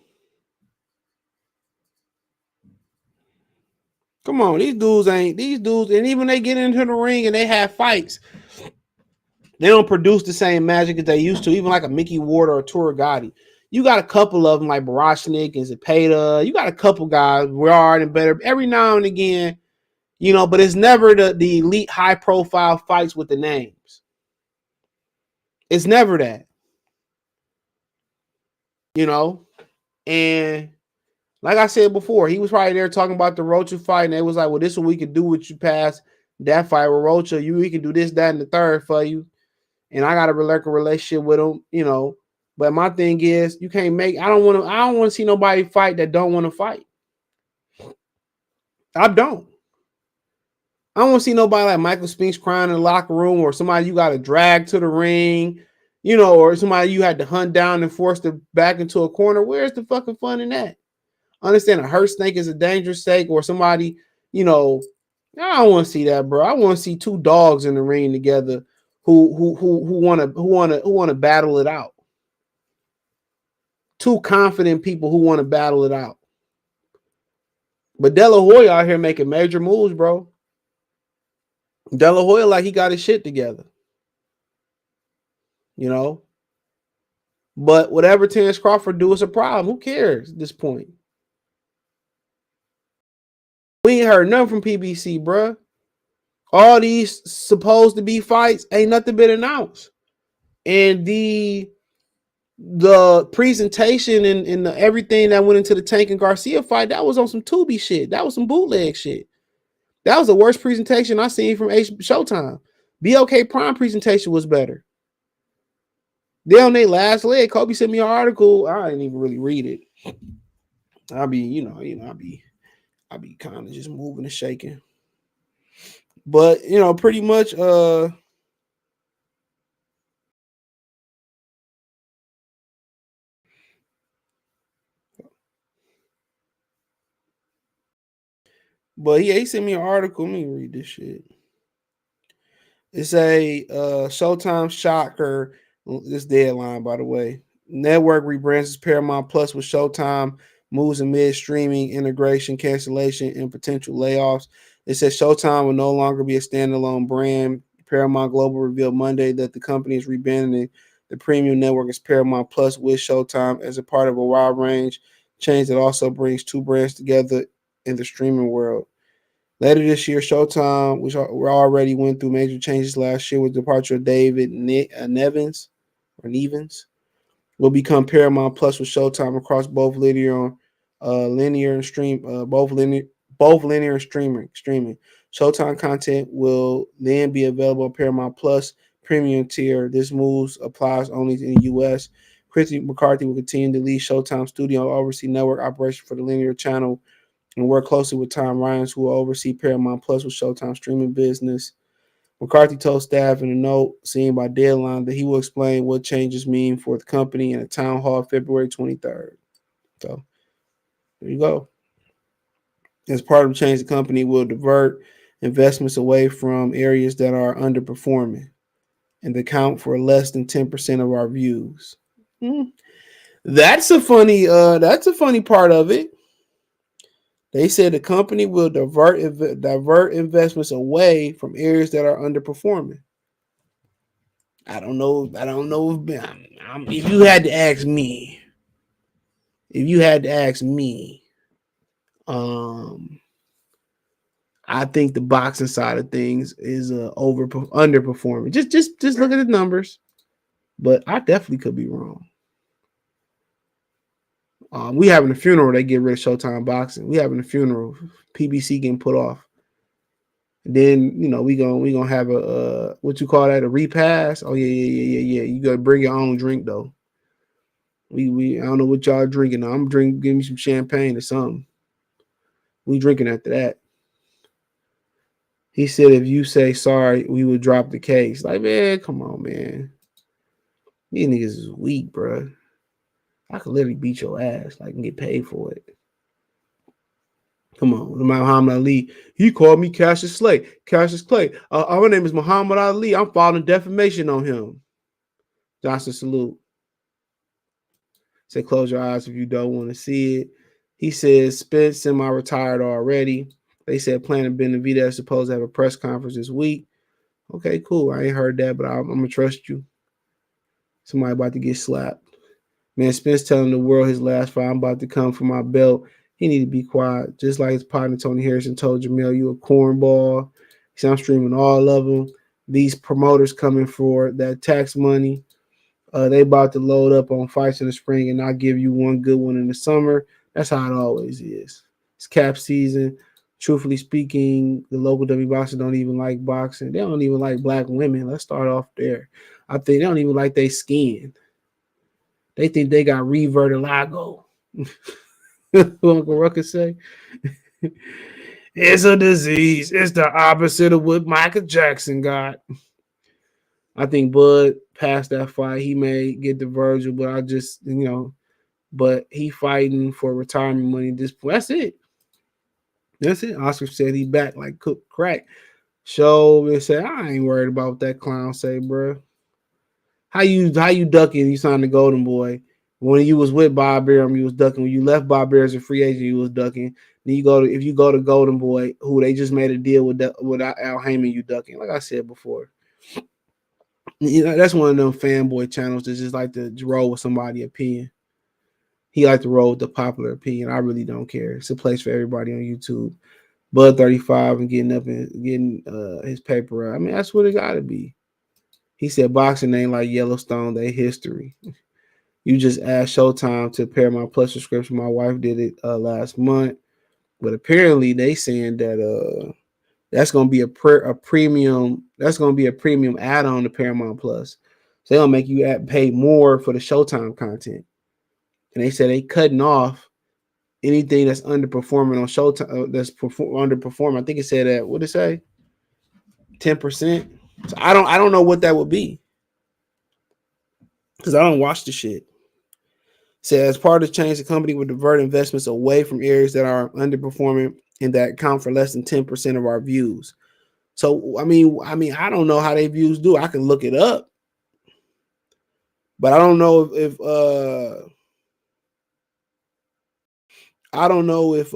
Come on. These dudes, and even they get into the ring and they have fights, they don't produce the same magic as they used to, even like a Mickey Ward or a Artur Gotti. You got a couple of them like Barashnik and Zepeda. You got a couple guys, Yarde and Better every now and again, but it's never the elite high profile fights with the names. It's never that, and like I said before, he was probably there talking about the Rocha fight, and they was like, well, this is what we could do with you past that fight with Rocha. We can do this, that, and the third for you. And I got a relationship with him. But my thing is, you can't make. I don't want to see nobody fight that don't want to fight. I don't. I don't want to see nobody like Michael Spinks crying in the locker room, or somebody you got to drag to the ring, or somebody you had to hunt down and force them back into a corner. Where's the fucking fun in that? I understand a hurt snake is a dangerous snake, or somebody, I don't want to see that, bro. I want to see two dogs in the ring together who want to battle it out. Two confident people who want to battle it out. But De La Hoya out here making major moves, bro. De La Hoya like he got his shit together. But whatever Terence Crawford do is a problem. Who cares at this point? We ain't heard nothing from PBC, bro. All these supposed to be fights ain't nothing been announced. And the presentation and everything that went into the Tank and Garcia fight, that was on some Tubi shit. That was some bootleg shit. That was the worst presentation I seen from Showtime. BOK Prime presentation was better. They on their last leg. Kobe sent me an article. I didn't even really read it. I'll be kind of just moving and shaking. But pretty much but yeah, he sent me an article. Let me read this shit. It's a Showtime shocker. This deadline, by the way. Network rebrands as Paramount Plus with Showtime moves amid streaming integration, cancellation, and potential layoffs. It says Showtime will no longer be a standalone brand. Paramount Global revealed Monday that the company is rebranding the premium network as Paramount Plus with Showtime as a part of a wide range change that also brings two brands together in the streaming world. Later this year, Showtime, which already went through major changes last year with the departure of David Nevins, will become Paramount Plus with Showtime across both linear and stream, both linear and streaming. Showtime content will then be available on Paramount Plus premium tier. This move applies only in the U.S. Christy McCarthy will continue to lead Showtime Studio oversee network operation for the linear channel and work closely with Tom Ryans, who will oversee Paramount Plus with Showtime streaming business. McCarthy told staff in a note seen by Deadline that he will explain what changes mean for the company in a town hall February 23rd. So there you go. As part of the change, the company will divert investments away from areas that are underperforming and account for less than 10% of our views. That's a funny part of it. They said the company will divert investments away from areas that are underperforming. I don't know. If you had to ask me, I think the boxing side of things is underperforming. Just look at the numbers, but I definitely could be wrong. We having a funeral. They get rid of Showtime boxing. We having a funeral. PBC getting put off. And then we gonna have a what you call that, a repass. Oh yeah. You gotta bring your own drink though. We I don't know what y'all drinking. I'm drinking. Give me some champagne or something. We drinking after that. He said, if you say sorry, we would drop the case. Like, man, come on, man. These niggas is weak, bro. I could literally beat your ass, like, and get paid for it. Come on, Muhammad Ali. He called me Cassius Clay. Cassius Clay. My name is Muhammad Ali. I'm filing defamation on him. Johnson salute. Say close your eyes if you don't want to see it. He says Spence semi-retired already. They said Planet Benavidez is supposed to have a press conference this week. Okay, cool. I ain't heard that, but I'm gonna trust you. Somebody about to get slapped. Man, Spence telling the world his last fight, I'm about to come for my belt. He need to be quiet. Just like his partner Tony Harrison told Jamel, you a cornball. He said, I'm streaming all of them. These promoters coming for that tax money. They about to load up on fights in the spring, and I'll give you one good one in the summer. That's how it always is. It's cap season. Truthfully speaking, the local W boxers don't even like boxing. They don't even like black women. Let's start off there. I think they don't even like their skin. They think they got revertiligo. Uncle Ruckus say? It's a disease. It's the opposite of what Michael Jackson got. I think Bud passed that fight. He may get the Virgil, but I just, but he fighting for retirement money at this point. That's it. That's it. Oscar said he back like cooked crack. So they said, I ain't worried about what that clown say, bro. How you ducking? You signed the Golden Boy. When you was with Bob Arum, you was ducking. When you left Bob Arum as a free agent, you was ducking. Then if you go to Golden Boy, who they just made a deal with Al Heyman, you ducking. Like I said before. That's one of them fanboy channels that just like to roll with somebody's opinion. He like to roll with the popular opinion. I really don't care. It's a place for everybody on YouTube. Bud 35 and getting up and getting his paper out. I mean, that's what it got to be. He said boxing ain't like Yellowstone, they history. You just asked Showtime to Paramount Plus subscription. My wife did it last month, but apparently they saying that that's gonna be a premium. That's gonna be a premium add-on to Paramount Plus. So they'll make you pay more for the Showtime content. And they said they cutting off anything that's underperforming on Showtime. That's underperforming. I think it said that. What did it say? 10%. So I don't know what that would be because I don't watch the shit. Said as part of the change, the company would divert investments away from areas that are underperforming and that account for less than 10% of our views. So I mean, I don't know how they views do. I can look it up, but I don't know if I don't know if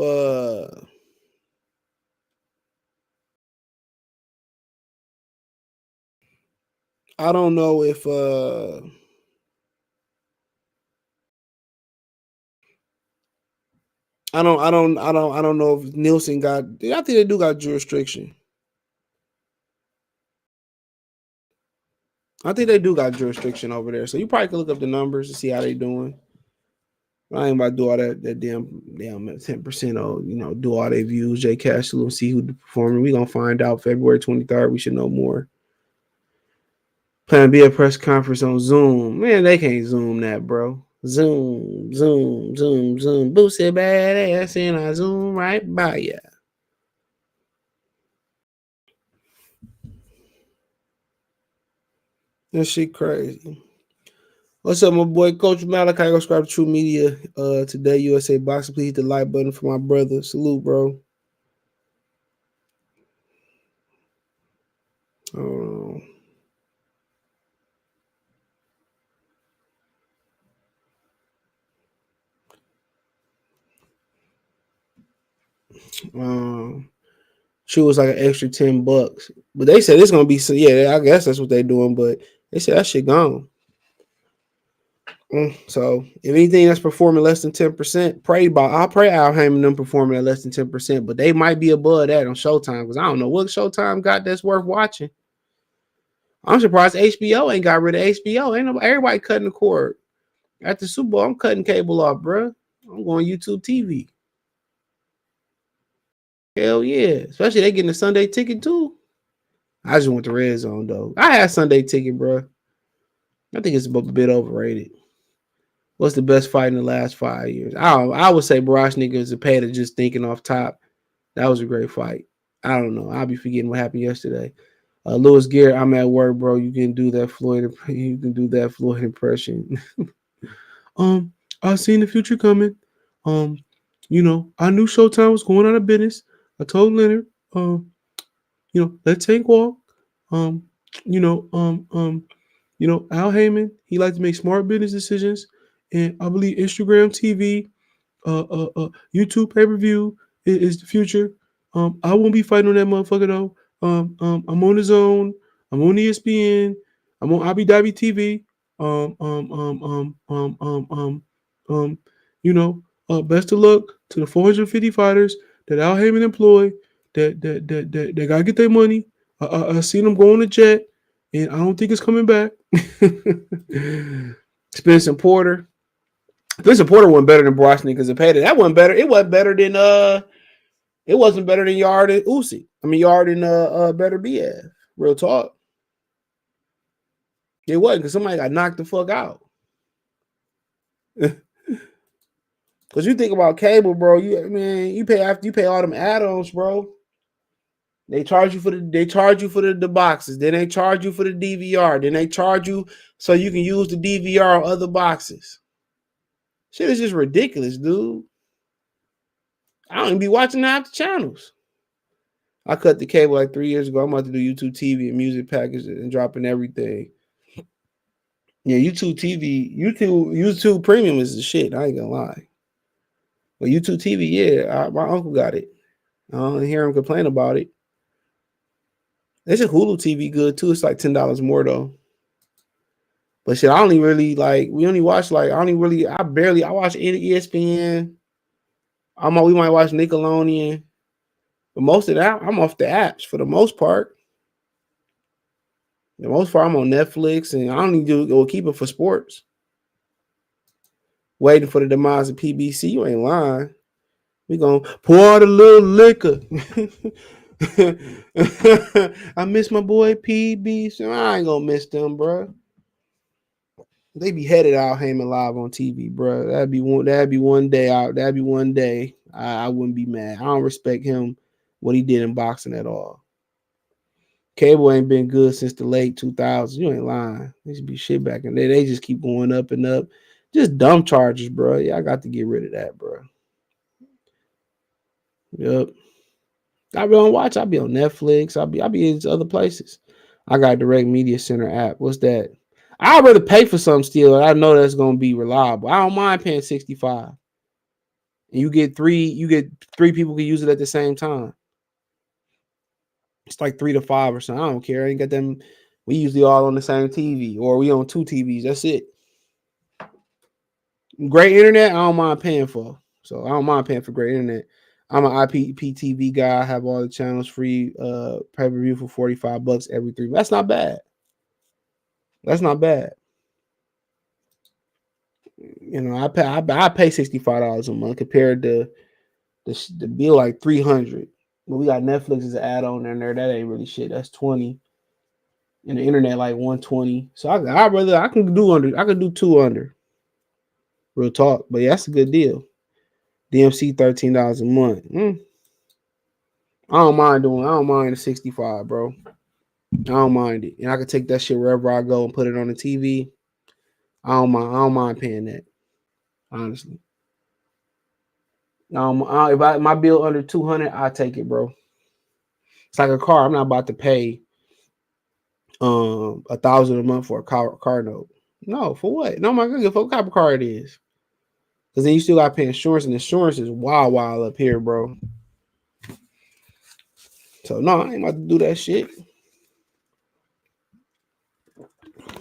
I don't know if I don't know if Nielsen got. I think they do got jurisdiction. I think they do got jurisdiction over there. So you probably can look up the numbers to see how they doing. I ain't about to do all that damn 10% or do all their views. J Cash Salute, see who performing. We gonna find out February 23rd. We should know more. Plan to be a press conference on Zoom. Man, they can't Zoom that, bro. Zoom. Boosie badass and I zoom right by ya. That shit crazy. What's up, my boy, Coach Malachi? Go subscribe to True Media today. USA Boxing. Please hit the like button for my brother. Salute, bro. She was like an extra $10, but they said it's gonna be so. Yeah, I guess that's what they're doing. But they said that shit gone. So if anything that's performing less than 10%, I'll pray Al Heyman them performing at less than 10%, but they might be above that on Showtime because I don't know what Showtime got that's worth watching. I'm surprised HBO ain't got rid of HBO. Ain't nobody, everybody cutting the cord. At the Super Bowl, I'm cutting cable off, bro. I'm going YouTube TV. Hell yeah. Especially they getting a Sunday ticket too. I just went to Red Zone though. I had Sunday ticket, bro. I think it's a bit overrated. What's the best fight in the last 5 years? I would say Barash niggas Zepeda just thinking off top. That was a great fight. I don't know. I'll be forgetting what happened yesterday. Lewis Garrett, I'm at work, bro. You can do that Floyd. You can do that Floyd impression. I seen the future coming. Um, I knew Showtime was going out of business. I told Leonard, let Tank walk. Um, you know, um, um, Al Heyman, he likes to make smart business decisions, and I believe Instagram TV, YouTube pay per view is the future. I won't be fighting on that motherfucker though. I'm on his own. I'm on ESPN. I'm on Abu Dhabi TV. Um, um, um, um, um, um, um, um, Best of luck to the 450 fighters that Al Heyman employ. That gotta get their money. I seen them go on a jet, and I don't think it's coming back. Spencer Porter. Spencer Porter wasn't better than Bryce because it paid it. That wasn't better. It wasn't better than It wasn't better than Yarde and Usyk. I mean Yarde and Beterbiev. Real talk. It wasn't because somebody got knocked the fuck out. Because you think about cable, bro. You pay all them add-ons, bro. They charge you for the boxes. Then they charge you for the DVR. Then they charge you so you can use the DVR on other boxes. Shit is just ridiculous, dude. I don't even be watching half the channels. I cut the cable like 3 years ago. I'm about to do YouTube TV and music packages and dropping everything. Yeah, YouTube Premium is the shit. I ain't gonna lie. But YouTube TV, yeah, my uncle got it. I don't hear him complain about it. It's a Hulu TV good too. It's like $10 more though. But shit, I only really like. We only watch like. I watch ESPN. We might watch Nickelodeon. But most of that, I'm off the apps for the most part. The most part, I'm on Netflix, and I don't even keep it for sports. Waiting for the demise of PBC. You ain't lying. We gonna pour out a little liquor. I miss my boy PBC. I ain't gonna miss them, bro. They be headed Al Heyman live on TV, bro. That'd be one day out. That'd be one day. I wouldn't be mad. I don't respect him what he did in boxing at all. Cable ain't been good since the late 2000s. You ain't lying. There should be shit back in there. They just keep going up and up. Just dumb charges, bro. Yeah, I got to get rid of that, bro. Yep. I be on watch. I be on Netflix. I be in other places. I got a Direct Media Center app. What's that? I'd rather pay for something still. I know that's gonna be reliable. I don't mind paying $65. And you get three people can use it at the same time. It's like 3 to 5 or something. I don't care. I ain't got them. We usually all on the same TV, or we on 2 TVs. That's it. Great internet, I don't mind paying for. So I don't mind paying for great internet. I'm an IPTV guy. I have all the channels free. Pay-per-view for $45 every 3. That's not bad. That's not bad. I pay $65 a month compared to the bill like $300. But we got Netflix as an add-on in there. That ain't really shit. That's $20. And the internet like $120. So I can do 2 under. Real talk. But yeah, that's a good deal. DMC $13 a month. I don't mind the 65, bro. I don't mind it. And I can take that shit wherever I go and put it on the TV. I don't mind paying that. Honestly. If my bill under $200, I take it, bro. It's like a car. I'm not about to pay $1,000 a month for a car note. No, for what? No, my God, for what type of car it is. Because then you still got to pay insurance, and insurance is wild up here, bro. So no, I ain't about to do that shit.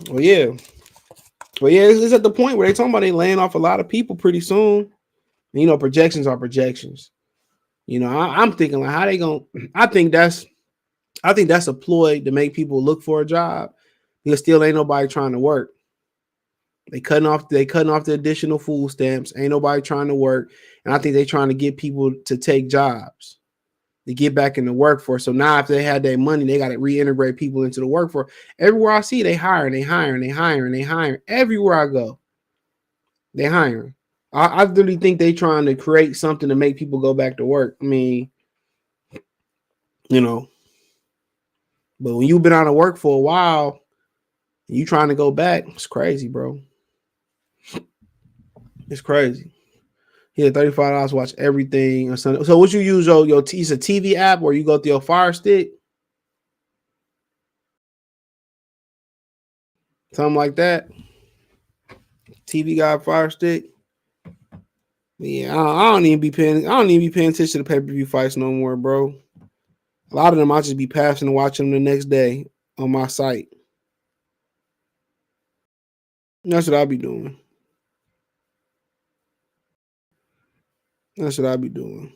Well, yeah. But yeah, it's at the point where they talking about they laying off a lot of people pretty soon. And, projections are projections. I'm thinking like how they gonna. I think that's a ploy to make people look for a job because still ain't nobody trying to work. They cutting off the additional food stamps. Ain't nobody trying to work, and I think they trying to get people to take jobs to get back in the workforce. So now if they had their money, they got to reintegrate people into the workforce. Everywhere I see, they hiring. Everywhere I go, they hiring. I really think they trying to create something to make people go back to work. I mean, But when you've been out of work for a while and you trying to go back, it's crazy, bro. It's crazy. Yeah, $35 watch everything or something. So what you use your it's a TV app or you go through your Fire Stick? Something like that. TV guy Fire Stick. Yeah, I don't even be paying attention to the pay-per-view fights no more, bro. A lot of them I'll just be passing and watching them the next day on my site. That's what I'll be doing. That's what I'll be doing.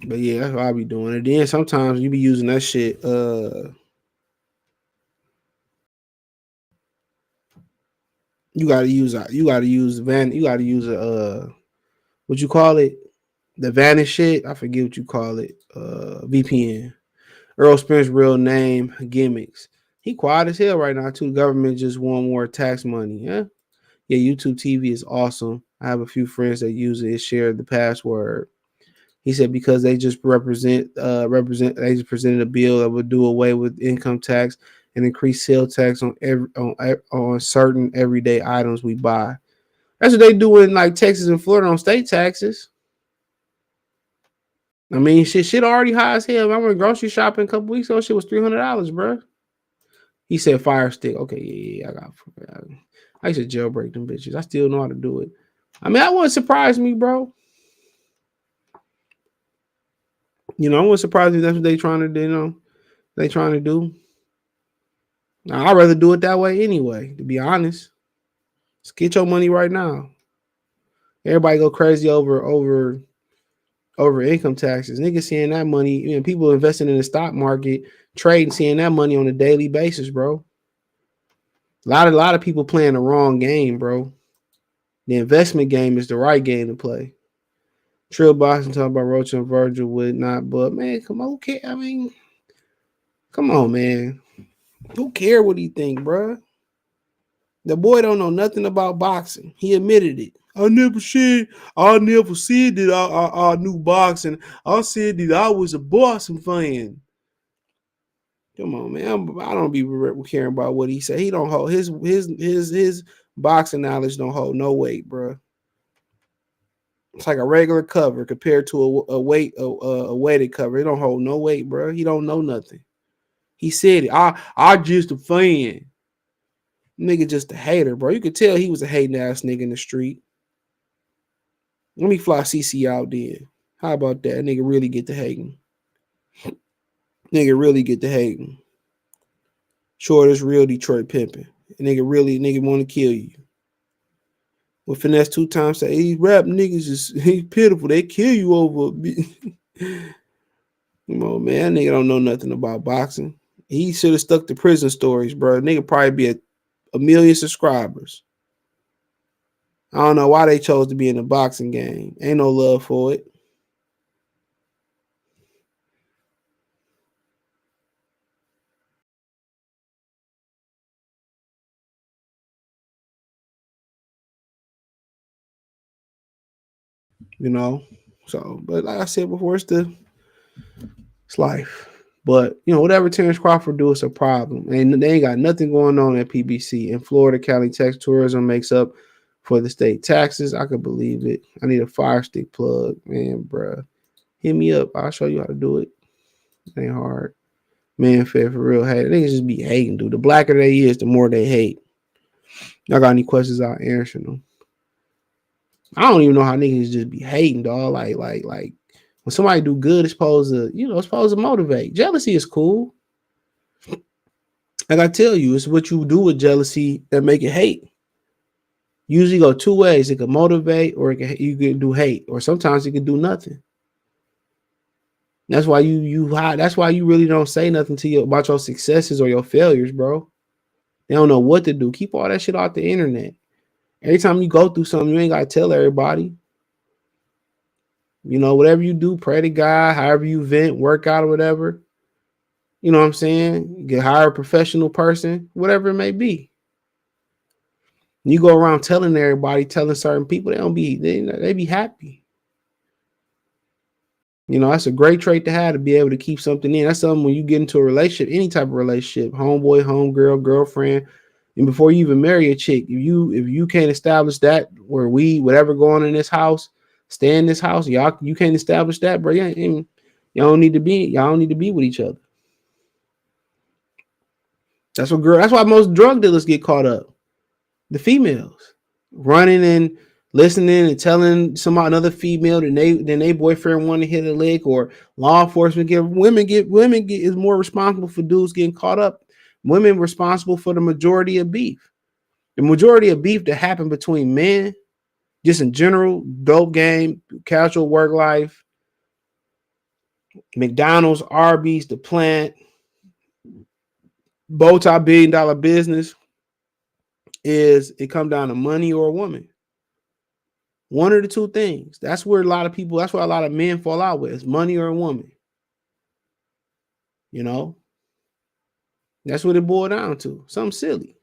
But yeah, that's what I'll be doing. And then sometimes you be using that shit. You gotta use what you call it? The Vanish shit. I forget what you call it. VPN. Earl Spence real name gimmicks. He quiet as hell right now too. The government just want more tax money. Yeah. Yeah, YouTube TV is awesome. I have a few friends that use it, share the password. He said because they just they just presented a bill that would do away with income tax and increase sales tax on certain everyday items we buy. That's what they do in like Texas and Florida on state taxes. I mean, shit already high as hell. I went grocery shopping a couple weeks ago. Shit was $300, bro. He said Fire Stick. Okay, yeah, I used to jailbreak them bitches. I still know how to do it. I mean, that wouldn't surprise me, bro. You know, I wouldn't surprise me. That's what they trying to do. You know, they trying to do. Now, I'd rather do it that way anyway. To be honest, just get your money right now. Everybody go crazy over income taxes. Niggas seeing that money. You know, people investing in the stock market, trading, seeing that money on a daily basis, bro. A lot of people playing the wrong game, bro. The investment game is the right game to play. Trill Boxing talking about Roach and Virgil would not, but man, come on, okay. I mean, come on, man. Who care what he think, bro? The boy don't know nothing about boxing. He admitted it. I never said that I knew boxing. I said that I was a boxing fan. Come on, man. I don't be caring about what he said. He don't hold his boxing knowledge don't hold no weight, bro. It's like a regular cover compared to a weighted cover. It don't hold no weight, bro. He don't know nothing. He said it. I just a fan. Nigga just a hater, bro. You could tell he was a hating ass nigga in the street. Let me fly CC out then. How about that? Nigga really get to hating. Nigga really get to hating. Sure, this real Detroit pimping. Nigga want to kill you. With finesse 2 times, say these rap niggas he's pitiful. They kill you over. Come on, man. That nigga don't know nothing about boxing. He should have stuck to prison stories, bro. Nigga probably be a million subscribers. I don't know why they chose to be in the boxing game. Ain't no love for it. You know? So, but like I said before, it's life. But, you know, whatever Terence Crawford do, it's a problem. And they ain't got nothing going on at PBC. In Florida, Cali, Texas, tourism makes up for the state taxes. I could believe it. I need a Fire Stick plug, man, bruh. Hit me up. I'll show you how to do it. It ain't hard. Man, fair for real. Hey, niggas just be hating, dude. The blacker they is, the more they hate. Y'all got any questions? I'll answer them. I don't even know how niggas just be hating, dog. Like when somebody do good, it's supposed to motivate. Jealousy is cool. Like I tell you, it's what you do with jealousy that make it hate. Usually go 2 ways. It can motivate or you can do hate. Or sometimes it can do nothing. That's why that's why you really don't say nothing to you about your successes or your failures, bro. They don't know what to do. Keep all that shit off the internet. Every time you go through something, you ain't gotta tell everybody. You know, whatever you do, pray to God, however you vent, work out or whatever. You know what I'm saying? Get hire a professional person, whatever it may be. You go around telling everybody, telling certain people, they be happy. You know, that's a great trait to have, to be able to keep something in. That's something when you get into a relationship, any type of relationship, homeboy, homegirl, girlfriend, and before you even marry a chick, if you can't establish that, where whatever going on in this house, stay in this house, you can't establish that, bro. Y'all don't need to be with each other. That's why most drug dealers get caught up. The females running and listening and telling another female that they boyfriend want to hit a lick, or law enforcement women is more responsible for dudes getting caught up. Women responsible for the majority of beef. The majority of beef that happen between men, just in general, dope game, casual work life, McDonald's, Arby's, the plant, multi-billion-dollar business, is it come down to money or a woman. One of the two things. That's where a lot of men fall out with, is money or a woman. You know? That's what it boiled down to. Something silly.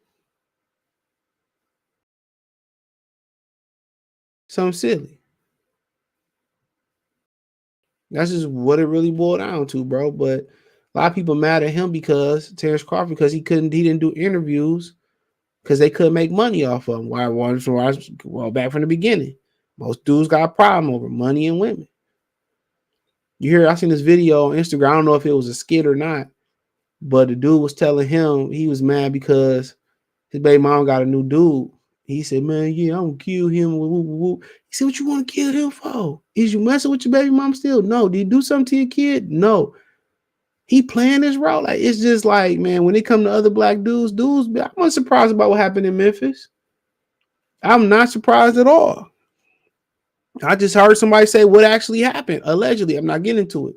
Something silly. That's just what it really boiled down to, bro. But a lot of people mad at him because Terence Crawford, because he didn't do interviews because they couldn't make money off of him. Well, back from the beginning, most dudes got a problem over money and women. I seen this video on Instagram. I don't know if it was a skit or not, but the dude was telling him he was mad because his baby mom got a new dude. He said, man, yeah, I'm gonna kill him. He said, what you want to kill him for? Is you messing with your baby mom still? No. Did you do something to your kid? No. He playing this role. Like, it's just like, man, when it come to other black dudes, I'm not surprised about what happened in Memphis. I'm not surprised at all. I just heard somebody say what actually happened. Allegedly. I'm not getting into it.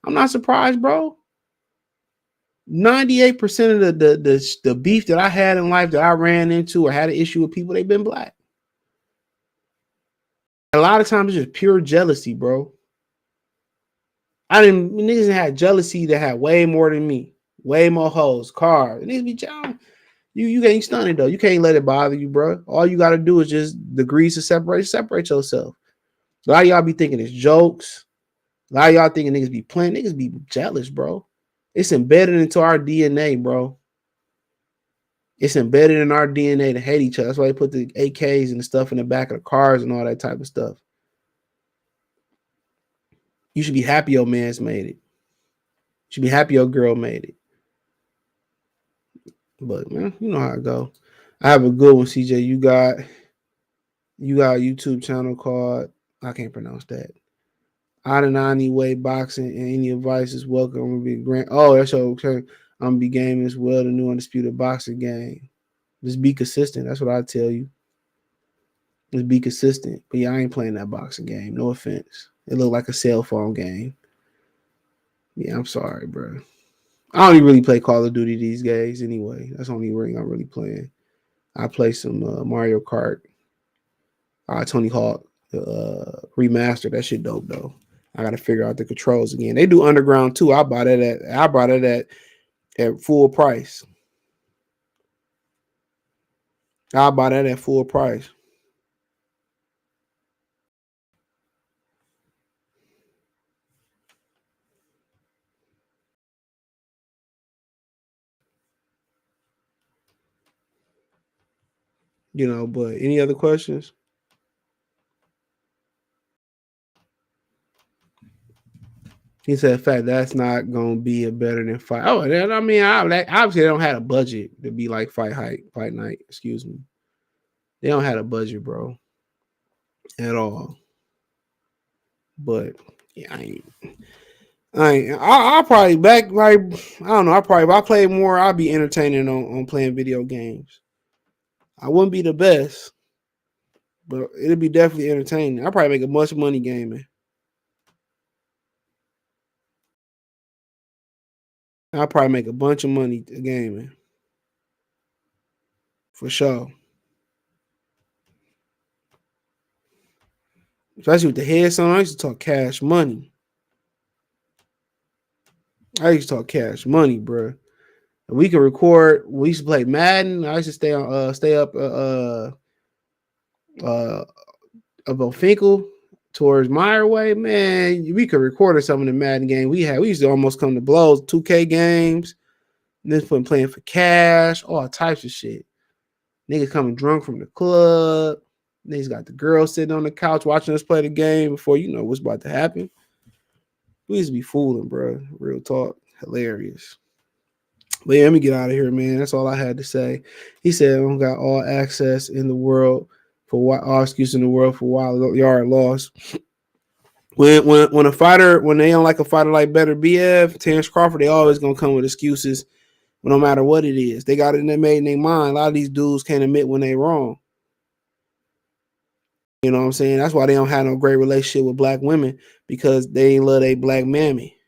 I'm not surprised, bro. 98% of the beef that I had in life that I ran into or had an issue with people, they've been black. A lot of times it's just pure jealousy, bro. Niggas had jealousy that had way more than me, way more hoes, cars. Niggas be jealous. You ain't stunning though. You can't let it bother you, bro. All you gotta do is just degrees to separate yourself. A lot of y'all be thinking it's jokes. A lot of y'all thinking niggas be playing. Niggas be jealous, bro. It's embedded into our DNA, bro. It's embedded in our DNA to hate each other. That's why they put the AKs and the stuff in the back of the cars and all that type of stuff. You should be happy your man's made it. You should be happy your girl made it. But man, you know how it go. I have a good one, CJ. You got a YouTube channel called, I can't pronounce that. Adenani Way Boxing, and any advice is welcome. I'm gonna be grant. Oh, that's okay. I'm gonna be gaming as well, the new undisputed boxing game. Just be consistent. That's what I tell you. Just be consistent. But yeah, I ain't playing that boxing game. No offense. It looked like a cell phone game. Yeah, I'm sorry, bro. I don't even really play Call of Duty these days anyway. That's the only ring I'm really playing. I play some Mario Kart. Tony Hawk remastered. That shit dope though. I gotta figure out the controls again. They do Underground too. I bought it at full price. I bought that at full price. You know, but any other questions? He said, in fact, that's not going to be a better than fight. Oh, I mean, obviously they don't have a budget to be like fight night. Excuse me. They don't have a budget, bro, at all. But yeah, I'll probably back like I don't know. If I play more, I'll be entertaining on playing video games. I wouldn't be the best, but it'll be definitely entertaining. I'll probably make a bunch of money gaming. I'll probably make a bunch of money gaming. For sure. Especially with the heads on, I used to talk cash money. I used to talk cash money, bro. We can record. We used to play Madden. I used to stay up about Finkel towards Meyer way, man, we could record some of the Madden game we had. We used to almost come to blows, 2K games, and then playing for cash, all types of shit. Niggas coming drunk from the club. Niggas got the girl sitting on the couch watching us play the game before you know what's about to happen. We used to be fooling, bro. Real talk. Hilarious. But yeah, let me get out of here, man. That's all I had to say. He said, I don't got all access in the world for why, all excuse in the world for why Yarde lost. When a fighter, when they don't like a fighter like Beterbiev, Terence Crawford, they always gonna come with excuses, no matter what it is. They got it in their made in their mind. A lot of these dudes can't admit when they wrong. You know what I'm saying? That's why they don't have no great relationship with black women, because they ain't love their black mammy.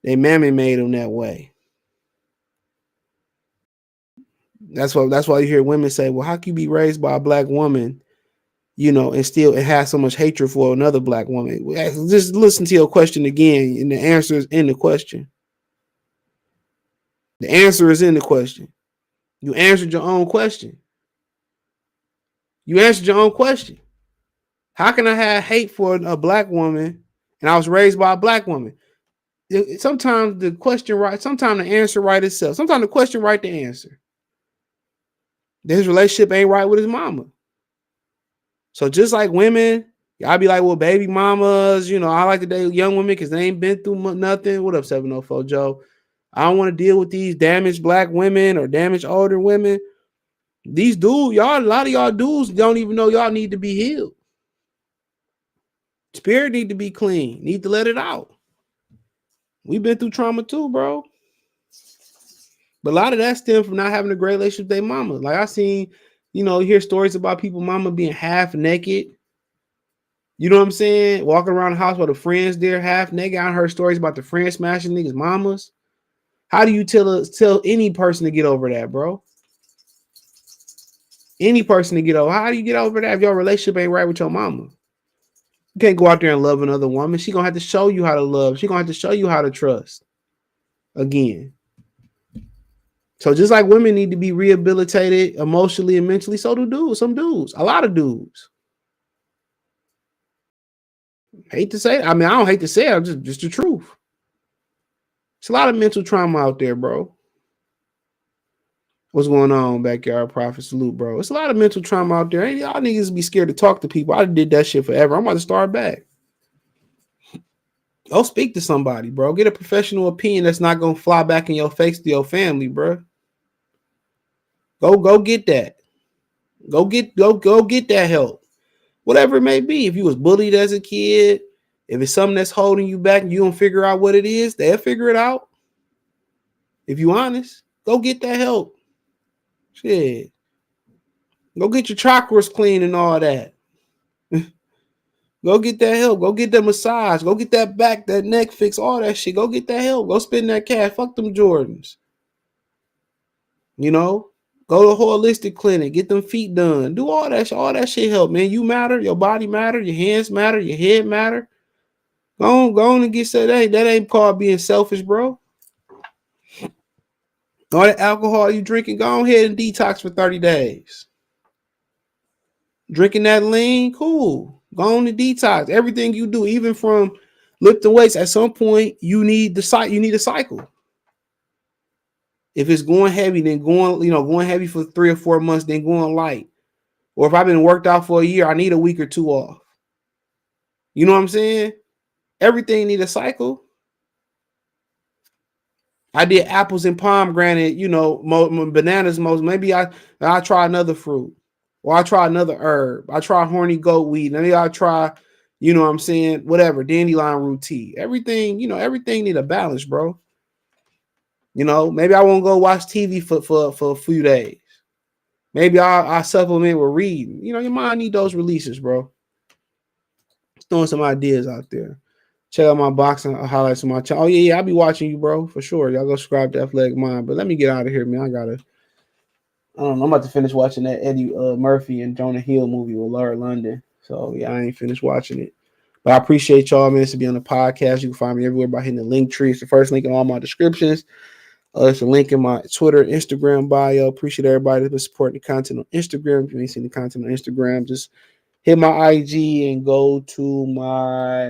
They mammy made them that way. That's why you hear women say, well, how can you be raised by a black woman, you know, and still it has so much hatred for another black woman? Just listen to your question again, and the answer is in the question. The answer is in the question. You answered your own question. You answered your own question. How can I have hate for a black woman and I was raised by a black woman? Sometimes the question right, sometimes the answer right itself. Sometimes the question right the answer. His relationship ain't right with his mama. So just like women, y'all be like, well, baby mamas, you know, I like to date young women because they ain't been through nothing. What up, 704 Joe? I don't want to deal with these damaged black women or damaged older women. These dudes, y'all, a lot of y'all dudes don't even know y'all need to be healed. Spirit need to be clean. Need to let it out. We've been through trauma too, bro. But a lot of that stems from not having a great relationship with their mama. Like I seen, you know, hear stories about people mama being half naked. You know what I'm saying? Walking around the house while the friends there half naked. I heard stories about the friends smashing niggas' mamas. How do you tell any person to get over that, bro? Any person to get over. How do you get over that if your relationship ain't right with your mama? You can't go out there and love another woman. She gonna have to show you how to love. She gonna have to show you how to trust. Again. So just like women need to be rehabilitated emotionally and mentally, so do dudes. Some dudes. A lot of dudes. Hate to say it. I mean, I don't hate to say it. I'm just the truth. It's a lot of mental trauma out there, bro. What's going on, Backyard Prophet? Salute, bro. It's a lot of mental trauma out there. Ain't y'all niggas be scared to talk to people. I did that shit forever. I'm about to start back. Go speak to somebody, bro. Get a professional opinion that's not gonna fly back in your face to your family, bro. Go get that. Go get that help. Whatever it may be. If you was bullied as a kid, if it's something that's holding you back and you don't figure out what it is, they'll figure it out. If you honest, go get that help. Shit. Go get your chakras clean and all that. Go get that help. Go get that massage. Go get that back, that neck fix, all that shit. Go get that help. Go spend that cash. Fuck them Jordans. You know? Go to a holistic clinic. Get them feet done. Do all that shit. All that shit help, man. You matter. Your body matter. Your hands matter. Your head matter. Go on and get said. That ain't called being selfish, bro. All that alcohol you drinking, go ahead and detox for 30 days. Drinking that lean, cool. Go on and detox. Everything you do, even from lifting weights, at some point you need a cycle. If it's going heavy, then going heavy for 3 or 4 months, then going light. Or if I've been worked out for a year, I need a week or two off. You know what I'm saying? Everything need a cycle. I did apples and pomegranate, bananas most. Maybe I'll try another fruit. Or I try another herb. I try horny goat weed. Maybe I'll try, you know what I'm saying, whatever, dandelion root tea. Everything need a balance, bro. Maybe I won't go watch TV for a few days. Maybe I'll supplement with reading. Your mind need those releases, bro. Just throwing some ideas out there. Check out my boxing highlights on my channel. Oh, yeah, I'll be watching you, bro, for sure. Y'all go subscribe to Athletic Mind. But let me get out of here, man. I don't know. I'm about to finish watching that Eddie Murphy and Jonah Hill movie with Laura London. So, yeah, I ain't finished watching it. But I appreciate y'all, man, to be on the podcast. You can find me everywhere by hitting the link tree. It's the first link in all my descriptions. It's a link in my Twitter, Instagram bio. Appreciate everybody that's been supporting the content on Instagram. If you ain't seen the content on Instagram, just hit my IG and go to my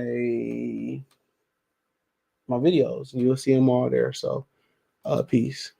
videos. You'll see them all there. So, peace.